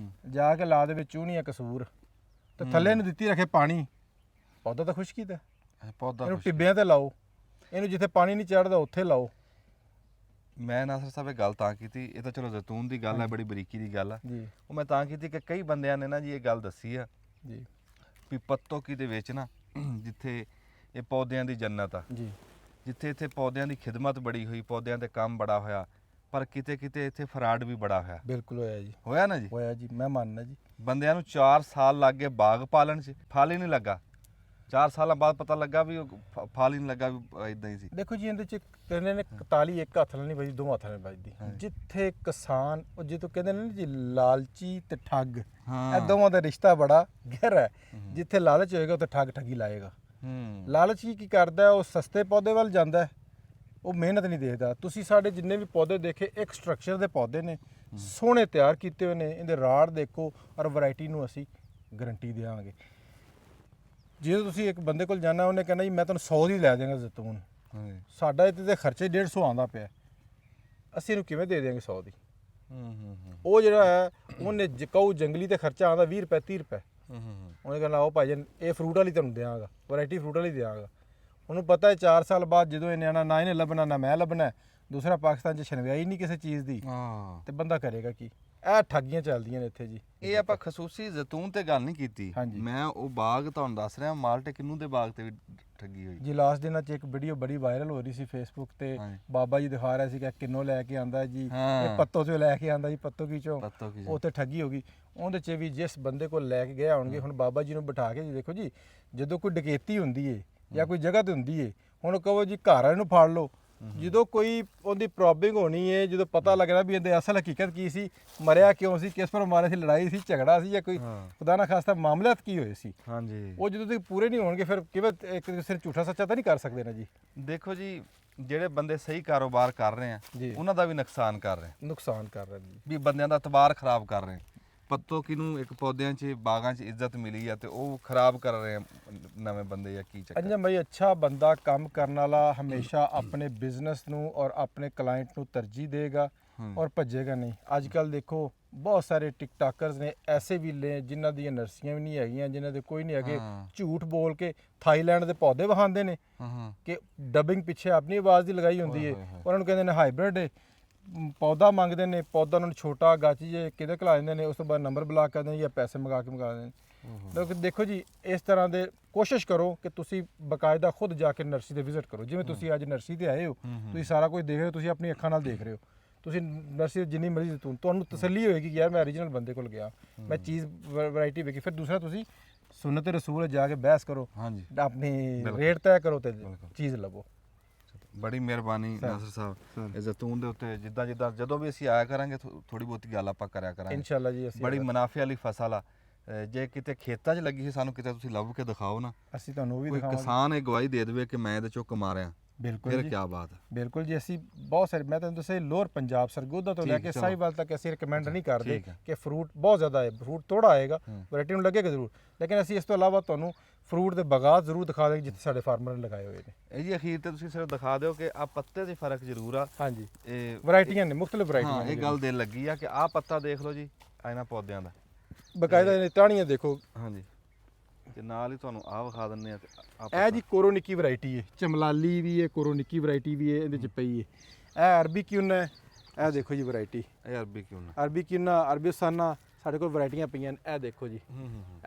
ਜਾ ਕੇ ਲਾ ਦੇ ਵਿੱਚ ਚੂਹਣੀਆਂ ਕਸੂਰ ਤੇ ਥੱਲੇ ਨੂੰ ਦਿੱਤੀ ਰੱਖੇ ਪਾਣੀ, ਪੌਦਾ ਤਾਂ ਖੁਸ਼ਕੀ ਦਾ। ਪੌਦਾ ਇਹਨੂੰ ਟਿੱਬਿਆਂ ਤੇ ਲਾਓ, ਇਹਨੂੰ ਜਿੱਥੇ ਪਾਣੀ ਨਹੀਂ ਚੜਦਾ ਉੱਥੇ ਲਾਓ। ਮੈਂ ਨਾਸਰ ਸਾਹਿਬ ਇਹ ਗੱਲ ਤਾਂ ਕੀਤੀ, ਇਹ ਤਾਂ ਚਲੋ ਜ਼ੈਤੂਨ ਦੀ ਗੱਲ ਹੈ, ਬੜੀ ਬਰੀਕੀ ਦੀ ਗੱਲ ਆ ਜੀ। ਉਹ ਮੈਂ ਤਾਂ ਕੀਤੀ ਕਿ ਕਈ ਬੰਦਿਆਂ ਨੇ ਨਾ ਜੀ ਇਹ ਗੱਲ ਦੱਸੀ ਆ ਜੀ ਵੀ ਪੱਤੋਕੀ ਦੇ ਵਿੱਚ ਨਾ, ਜਿੱਥੇ ਇਹ ਪੌਦਿਆਂ ਦੀ ਜੰਨਤ ਆ ਜੀ, ਜਿੱਥੇ ਇੱਥੇ ਪੌਦਿਆਂ ਦੀ ਖਿਦਮਤ ਬੜੀ ਹੋਈ, ਪੌਦਿਆਂ ਤੇ ਕੰਮ ਬੜਾ ਹੋਇਆ, ਪਰ ਕਿਤੇ ਕਿਤੇ ਇੱਥੇ ਫਰਾਡ ਵੀ ਬੜਾ ਹੋਇਆ। ਬਿਲਕੁਲ ਹੋਇਆ ਜੀ। ਹੋਇਆ ਨਾ ਜੀ? ਹੋਇਆ ਜੀ, ਮੈਂ ਮੰਨਦਾ ਜੀ। ਬੰਦਿਆਂ ਨੂੰ 4 ਸਾਲ ਲੱਗ ਗਏ ਬਾਗ ਪਾਲਣ 'ਚ, ਫਲ ਹੀ ਨਹੀਂ ਲੱਗਾ। 4 ਸਾਲਾਂ ਬਾਅਦ ਪਤਾ ਲੱਗਾ ਵੀ ਫਲ ਹੀ ਨਹੀਂ ਲੱਗਾ, ਵੀ ਇਦਾਂ ਹੀ ਸੀ। ਦੇਖੋ ਜੀ, ਇਹਦੇ 'ਚ ਕਹਿੰਦੇ ਨੇ 41 ਇੱਕ ਹੱਥ ਨਾਲ ਨਹੀਂ ਵੱਜਦੀ, 2 ਹੱਥਾਂ ਨਾਲ ਵੱਜਦੀ। ਜਿੱਥੇ ਕਿਸਾਨ, ਉਹ ਜਿੱਥੋਂ ਕਹਿੰਦੇ ਨੇ ਜੀ ਲਾਲਚੀ ਤੇ ਠੱਗ, ਇਹ ਦੋਵਾਂ ਦਾ ਰਿਸ਼ਤਾ ਬੜਾ ਗਹਿਰਾ ਹੈ। ਜਿੱਥੇ ਲਾਲਚ ਹੋਏਗਾ ਉੱਥੇ ਠੱਗ ਠੱਗੀ ਲਾਏਗਾ। ਲਾਲਚੀ ਕੀ ਕਰਦਾ, ਉਹ ਸਸਤੇ ਪੌਦੇ ਵੱਲ ਜਾਂਦਾ, ਉਹ ਮਿਹਨਤ ਨਹੀਂ ਦੇਖਦਾ। ਤੁਸੀਂ ਸਾਡੇ ਜਿੰਨੇ ਵੀ ਪੌਦੇ ਦੇਖੇ, ਇੱਕ ਸਟਰਕਚਰ ਦੇ ਪੌਦੇ ਨੇ, ਸੋਹਣੇ ਤਿਆਰ ਕੀਤੇ ਹੋਏ ਨੇ। ਇਹਦੇ ਰਾੜ ਦੇਖੋ, ਔਰ ਵੈਰਾਈਟੀ ਨੂੰ ਅਸੀਂ ਗਰੰਟੀ ਦੇਵਾਂਗੇ। ਜਦੋਂ ਤੁਸੀਂ ਇੱਕ ਬੰਦੇ ਕੋਲ ਜਾਣਾ, ਉਹਨੇ ਕਹਿਣਾ ਜੀ ਮੈਂ ਤੁਹਾਨੂੰ 100 ਦੀ ਲੈ ਜਾਵਾਂਗਾ ਜ਼ੈਤੂਨ, ਸਾਡਾ ਇੱਥੇ ਦੇ ਖਰਚੇ 150 ਆਉਂਦਾ ਪਿਆ, ਅਸੀਂ ਇਹਨੂੰ ਕਿਵੇਂ ਦੇ ਦੇਵਾਂਗੇ 100 ਦੀ? ਉਹ ਜਿਹੜਾ ਹੈ, ਉਹਨੇ ਕਹੂ ਜੰਗਲੀ ਤੇ ਖਰਚਾ ਆਉਂਦਾ 20 ਰੁਪਏ 30 ਰੁਪਏ। ਉਹਨੇ ਕਹਿਣਾ ਉਹ ਭਾਈ ਇਹ ਫਰੂਟ ਵਾਲੀ ਤੁਹਾਨੂੰ ਦੇਵਾਂਗਾ, ਵੈਰਾਈਟੀ ਫਰੂਟ ਵਾਲੀ ਦੇਵਾਂਗਾ। ਉਹਨੂੰ ਪਤਾ ਹੈ 4 ਸਾਲ ਬਾਅਦ ਜਦੋਂ ਇਹਨੇ ਆਉਣਾ, ਨਾ ਇਹਨੇ ਲੱਭਣਾ ਨਾ ਮੈਂ ਲੱਭਣਾ, ਦੂਸਰਾ ਪਾਕਿਸਤਾਨ 'ਚ ਛਨਵਿਆਈ ਨਹੀਂ ਕਿਸੇ ਚੀਜ਼ ਦੀ, ਤੇ ਬੰਦਾ ਕਰੇਗਾ ਕੀ? ਇਹ ਠੱਗੀਆਂ ਚੱਲਦੀਆਂ ਨੇ ਇੱਥੇ ਜੀ। ਇਹ ਆਪਾਂ ਖਸੂਸੀ ਜ਼ੈਤੂਨ ਤੇ ਗੱਲ ਨਹੀਂ ਕੀਤੀ, ਹਾਂਜੀ। ਮੈਂ ਉਹ ਬਾਗ ਤੁਹਾਨੂੰ ਦੱਸ ਰਿਹਾ, ਮਾਲਟੇ ਕਿੰਨੂ ਦੇ ਬਾਗ ਤੇ ਵੀ ਠੱਗੀ ਹੋਈ ਜੀ ਲਾਸਟ ਦਿਨਾਂ 'ਚ ਇੱਕ ਵੀਡੀਓ ਬੜੀ ਵਾਇਰਲ ਹੋ ਰਹੀ ਸੀ ਫੇਸਬੁੱਕ ਤੇ, ਹਾਂਜੀ। ਬਾਬਾ ਜੀ ਦਿਖਾ ਰਿਹਾ ਸੀ ਕਿ ਕਿੰਨੋ ਲੈ ਕੇ ਆਂਦਾ ਜੀ, ਹਾਂ। ਇਹ ਪੱਤੋ ਚੋਂ ਲੈ ਕੇ ਆਂਦਾ ਜੀ, ਪੱਤੋ ਕੀ ਚੋਂ, ਪੱਤੋ ਕੀ ਉਹ ਤੇ ਠੱਗੀ ਹੋ ਗਈ। ਉਹਦੇ 'ਚ ਵੀ ਜਿਸ ਬੰਦੇ ਕੋਲ ਲੈ ਕੇ ਗਏ ਹੋਣਗੇ, ਹੁਣ ਬਾਬਾ ਜੀ ਨੂੰ ਬਿਠਾ ਕੇ ਜੀ ਦੇਖੋ ਜੀ, ਜਦੋਂ ਕੋਈ ਡਕੈਤੀ ਹੁੰਦੀ ਏ ਜਾਂ ਕੋਈ ਜਗ੍ਹਾ ਤੇ ਹੁੰਦੀ ਏ, ਹੁਣ ਕਹੋ ਜੀ ਘਰ ਵਾਲੇ ਨੂੰ ਫੜ ਲਓ, ਜਦੋਂ ਕੋਈ ਉਹਦੀ ਪ੍ਰੋਬਿੰਗ ਹੋਣੀ ਹੈ, ਜਦੋਂ ਪਤਾ ਲੱਗਣਾ ਵੀ ਇਹਦੇ ਅਸਲ ਹਕੀਕਤ ਕੀ ਸੀ, ਮਰਿਆ ਕਿਉਂ ਸੀ, ਕਿਸ ਪਰ ਮਾਰਿਆ ਸੀ, ਲੜਾਈ ਸੀ, ਝਗੜਾ ਸੀ ਜਾਂ ਕੋਈ ਖੁਦਾ ਨਾ ਖਾਸਤਾ ਮਾਮਲਾਤ ਕੀ ਹੋਏ ਸੀ, ਹਾਂਜੀ। ਉਹ ਜਦੋਂ ਤੱਕ ਪੂਰੇ ਨਹੀਂ ਹੋਣਗੇ ਫਿਰ ਕਿਵੇਂ ਇੱਕ ਦੂਸਰੇ ਨੂੰ ਝੂਠਾ ਸੱਚਾ ਤਾਂ ਨਹੀਂ ਕਰ ਸਕਦੇ ਨਾ ਜੀ। ਦੇਖੋ ਜੀ, ਜਿਹੜੇ ਬੰਦੇ ਸਹੀ ਕਾਰੋਬਾਰ ਕਰ ਰਹੇ ਆ ਜੀ। ਉਹਨਾਂ ਦਾ ਵੀ ਨੁਕਸਾਨ ਕਰ ਰਹੇ ਆ, ਨੁਕਸਾਨ ਕਰ ਰਹੇ ਜੀ। ਵੀ ਬੰਦਿਆਂ ਦਾ ਇਤਬਾਰ ਖਰਾਬ ਕਰ ਰਹੇ ਆ। ਪੱਤੋ ਕਿਨੂੰ ਇੱਕ ਪੌਦਿਆਂ 'ਚ ਬਾਗਾਂ 'ਚ ਇੱਜ਼ਤ ਮਿਲੀ ਆ ਤੇ ਉਹ ਖਰਾਬ ਕਰ ਰਹੇ ਆ ਨਵੇਂ ਬੰਦੇ, ਜਾਂ ਕੀ ਚੱਕਰ। ਅੰਜਮ ਭਾਈ, ਅੱਛਾ ਬੰਦਾ ਕੰਮ ਕਰਨ ਵਾਲਾ ਹਮੇਸ਼ਾ ਆਪਣੇ ਬਿਜ਼ਨਸ ਨੂੰ ਔਰ ਆਪਣੇ ਕਲਾਇੰਟ ਨੂੰ ਤਰਜੀਹ ਦੇਗਾ ਔਰ ਭੱਜੇਗਾ ਨਹੀਂ। ਅੱਜ ਕੱਲ ਦੇਖੋ ਬਹੁਤ ਸਾਰੇ ਟਿਕਟਾਕਰਸ ਨੇ ਐਸੇ ਵੀ ਨੇ ਜਿਨ੍ਹਾਂ ਦੀਆਂ ਨਰਸੀਆਂ ਵੀ ਨਹੀਂ ਹੈਗੀਆਂ, ਜਿਨ੍ਹਾਂ ਦੇ ਕੋਈ ਨਹੀਂ ਹੈਗੇ, ਝੂਠ ਬੋਲ ਕੇ ਥਾਈਲੈਂਡ ਦੇ ਪੌਦੇ ਵਹਾਉਂਦੇ ਨੇ ਕਿ ਡਬਿੰਗ ਪਿੱਛੇ ਆਪਣੀ ਆਵਾਜ਼ ਦੀ ਲਗਾਈ ਹੁੰਦੀ ਹੈ, ਉਹਨਾਂ ਨੂੰ ਕਹਿੰਦੇ ਨੇ ਹਾਈਬ੍ਰਿਡ ਹੈ, ਪੌਦਾ ਮੰਗਦੇ ਨੇ, ਪੌਦਾ ਉਹਨਾਂ ਨੂੰ ਛੋਟਾ ਗਾਚੀ ਜੇ ਕਿਤੇ ਖਿਲਾ ਦਿੰਦੇ ਨੇ, ਉਸ ਤੋਂ ਬਾਅਦ ਨੰਬਰ ਬਲਾਕ ਕਰਦੇ ਨੇ ਜਾਂ ਪੈਸੇ ਮੰਗਾ ਕੇ ਮੰਗਾ ਦਿੰਦੇ ਨੇ। ਦੇਖੋ ਜੀ, ਇਸ ਤਰ੍ਹਾਂ ਦੇ ਕੋਸ਼ਿਸ਼ ਕਰੋ ਕਿ ਤੁਸੀਂ ਬਕਾਇਦਾ ਖੁਦ ਜਾ ਕੇ ਨਰਸਰੀ ਤੇ ਵਿਜ਼ਿਟ ਕਰੋ। ਜਿਵੇਂ ਤੁਸੀਂ ਅੱਜ ਨਰਸਰੀ ਤੇ ਆਏ ਹੋ, ਤੁਸੀਂ ਸਾਰਾ ਕੁਝ ਦੇਖ ਰਹੇ ਹੋ, ਤੁਸੀਂ ਆਪਣੀ ਅੱਖਾਂ ਨਾਲ ਦੇਖ ਰਹੇ ਹੋ, ਤੁਸੀਂ ਨਰਸਰੀ ਜਿੰਨੀ ਮਰਜ਼ੀ ਤੁਹਾਨੂੰ ਤਸੱਲੀ ਹੋਏਗੀ ਕਿ ਯਾਰ ਮੈਂ ਓਰੀਜਨਲ ਬੰਦੇ ਕੋਲ ਗਿਆ, ਮੈਂ ਚੀਜ਼ ਵੈਰਾਈਟੀ ਵੇਖੀ। ਫਿਰ ਦੂਸਰਾ ਤੁਸੀਂ ਸੁਨਨਤ ਰਸੂਲ ਜਾ ਕੇ ਬਹਿਸ ਕਰੋ, ਹਾਂਜੀ, ਆਪਣੀ ਰੇਟ ਤੈਅ ਕਰੋ ਤੇ ਚੀਜ਼ ਲਵੋ। ਬੜੀ ਮਿਹਰਬਾਨੀ ਨਾਸਰ ਸਾਹਿਬ। ਇਹ ਜ਼ੈਤੂਨ ਦੇ ਉੱਤੇ ਜਿੱਦਾਂ ਜਿੱਦਾਂ ਜਦੋਂ ਵੀ ਅਸੀਂ ਆਇਆ ਕਰਾਂਗੇ ਥੋੜੀ ਬਹੁਤੀ ਗੱਲ ਆਪਾਂ ਕਰਿਆ ਕਰਾਂਗੇ ਇਨਸ਼ਾਅੱਲਾ ਜੀ। ਅਸੀਂ ਬੜੀ ਮੁਨਾਫੇ ਵਾਲੀ ਫਸਲ ਆ। ਜੇ ਕਿਤੇ ਖੇਤਾਂ 'ਚ ਲੱਗੀ ਸੀ, ਸਾਨੂੰ ਕਿਤੇ ਤੁਸੀਂ ਲੱਭ ਕੇ ਦਿਖਾਓ ਨਾ, ਅਸੀਂ ਤੁਹਾਨੂੰ ਉਹ ਵੀ ਕੋਈ ਦਿਖਾਵਾਂਗੇ। ਕਿਸਾਨ ਇਹ ਗਵਾਹੀ ਦੇ ਦੇਵੇ ਕਿ ਮੈਂ ਇਹਦੇ ਚੋਂ ਕਮਾ ਰਿਹਾ, ਬਿਲਕੁਲ ਫਿਰ ਜੀ, ਕੀ ਬਾਤ ਹੈ। ਬਿਲਕੁਲ ਜੀ। ਅਸੀਂ ਬਹੁਤ ਸਾਰੇ, ਮੈਂ ਤੁਹਾਨੂੰ ਦੱਸਿਆ ਲੋਅਰ ਪੰਜਾਬ ਸਰਗੋਧਾ ਤੋਂ ਲੈ ਕੇ ਸਾਹੀਵਾਲ ਤੱਕ ਅਸੀਂ ਰეკਮੈਂਡ ਨਹੀਂ ਕਰਦੇ ਕਿ ਫਰੂਟ ਬਹੁਤ ਜ਼ਿਆਦਾ ਹੈ, ਫਰੂਟ ਥੋੜਾ ਆਏਗਾ, ਵੈਰਾਈਟੀ ਨੂੰ ਲੱਗੇਗਾ ਜ਼ਰੂਰ, ਲੇਕਿਨ ਅਸੀਂ ਇਸ ਤੋਂ ਇਲਾਵਾ ਤੁਹਾਨੂੰ ਫਰੂਟ ਦੇ ਬਾਗਾਤ ਜ਼ਰੂਰ ਦਿਖਾ ਦੇਂਗੇ ਜਿੱਥੇ ਸਾਡੇ ਫਾਰਮਰ ਨੇ ਲਗਾਏ ਹੋਏ ਨੇ। ਇਹ ਜੀ ਅਖੀਰ ਤੇ ਤੁਸੀਂ ਸਿਰਫ ਦਿਖਾ ਦਿਓ ਕਿ ਆ ਪੱਤੇ 'ਚ ਫਰਕ ਜ਼ਰੂਰ ਆ। ਹਾਂਜੀ, ਇਹ ਵੈਰਾਈਟੀਆਂ ਨੇ, ਮੁxtਲਿਫ ਹਾਂ, ਵੈਰਾਈਟੀਆਂ ਇਹ ਗੱਲ ਦਿਲ ਲੱਗੀ ਆ ਕਿ ਆ ਪੱਤਾ ਦੇਖ ਲਓ ਜੀ, ਇਹਨਾਂ ਪੌਦਿਆਂ ਦਾ ਬਕਾਇਦਾ ਇਹਨੇ ਟਾਹਣੀਆਂ ਦੇਖੋ। ਹਾਂਜੀ, ਤੇ ਨਾਲ ਹੀ ਤੁਹਾਨੂੰ ਆਹ ਵਿਖਾ ਦਿੰਨੇ ਆ। ਇਹ ਜੀ ਕੋਰੋਨਿਕੀ ਵੈਰਾਈਟੀ ਹੈ, ਚਮਲਾਲੀ ਵੀ ਹੈ, ਕੋਰੋਨਿਕੀ ਵੈਰਾਈਟੀ ਵੀ ਹੈ, ਇਹਦੇ ਚ ਪਈ ਹੈ। ਇਹ ਅਰਬੀ ਕਿਉਨ ਹੈ, ਇਹ ਦੇਖੋ ਜੀ ਵੈਰਾਈਟੀ, ਇਹ ਅਰਬੀ ਕਿਉਂ ਨਾ, ਅਰਬੀ ਕਿਉਨਾ, ਅਰਬੀਸਾਨਾ, ਸਾਡੇ ਕੋਲ ਵੈਰਾਈਟੀਆਂ ਪਈਆਂ ਨੇ। ਇਹ ਦੇਖੋ ਜੀ,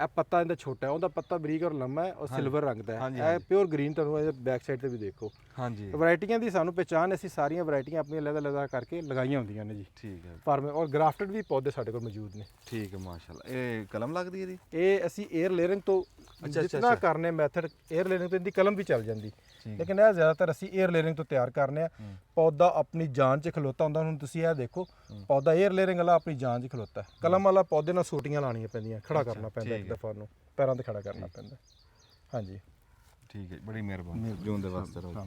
ਇਹ ਪੱਤਾ ਇਹਦਾ ਛੋਟਾ ਹੈ, ਉਹਦਾ ਪੱਤਾ ਬਰੀਕ ਔਰ ਲੰਮਾ ਹੈ ਔਰ ਸਿਲਵਰ ਰੰਗ ਦਾ ਹੈ। ਇਹ ਪਿਓਰ ਗ੍ਰੀਨ, ਤੁਹਾਨੂੰ ਇਹਦੇ ਬੈਕ ਸਾਈਡ ਤੇ ਵੀ ਦੇਖੋ। ਹਾਂਜੀ, ਵੈਰਾਈਟੀਆਂ ਦੀ ਸਾਨੂੰ ਪਹਿਚਾਣ, ਅਸੀਂ ਸਾਰੀਆਂ ਵੈਰਾਈਟੀਆਂ ਆਪਣੀਆਂ ਅਲੱਗ-ਅਲੱਗ ਕਰਕੇ ਲਗਾਈਆਂ ਹੁੰਦੀਆਂ ਨੇ ਜੀ ਠੀਕ ਹੈ, ਫਾਰਮ, ਔਰ ਗ੍ਰਾਫਟਡ ਵੀ ਪੌਦੇ ਸਾਡੇ ਕੋਲ ਮੌਜੂਦ ਨੇ। ਠੀਕ ਹੈ, ਮਾਸ਼ਾਅੱਲਾ। ਇਹ ਕਲਮ ਲੱਗਦੀ ਹੈ ਜੀ? ਇਹ ਅਸੀਂ 에ਅਰ ਲੇਅਰਿੰਗ ਤੋਂ ਜਿਤਨਾ ਕਰਨੇ ਮੈਥਡ, 에ਅਰ ਲੇਅਰਿੰਗ ਤੋਂ ਇਹਦੀ ਕਲਮ ਵੀ ਚੱਲ ਜਾਂਦੀ, ਲੇਕਿਨ ਇਹ ਜ਼ਿਆਦਾਤਰ ਅਸੀਂ 에ਅਰ ਲੇਅਰਿੰਗ ਤੋਂ ਤਿਆਰ ਕਰਨੇ ਆ। ਪੌਦਾ ਆਪਣੀ ਜਾਨ 'ਚ ਖਲੋਤਾ ਹੁੰਦਾ। ਹੁਣ ਤੁਸੀਂ ਇਹ ਦੇਖੋ, ਪੌਦਾ 에ਅਰ ਲੇਅਰਿੰਗ ਵਾਲਾ ਆਪਣੀ ਜਾਨ 'ਚ ਖਲੋਤਾ, ਕਲਮ ਵਾਲਾ ਪੌਦੇ ਨਾਲ ਸੋਟੀਆਂ ਲਾਣੀਆਂ ਪੈਂਦੀਆਂ, ਖੜਾ ਕਰਨਾ ਪੈਂਦਾ, ਇੱਕ ਦਫਾ ਨੂੰ ਪੈਰਾਂ ਤੇ ਖੜਾ ਕਰਨਾ ਪੈਂਦਾ। ਹਾਂਜੀ, ਠੀਕ ਹੈ, ਬੜੀ ਮਿਹਰਬਾਨੀ, ਜੂਨ ਦੇ ਵਾਸਤੇ ਰਹੋ।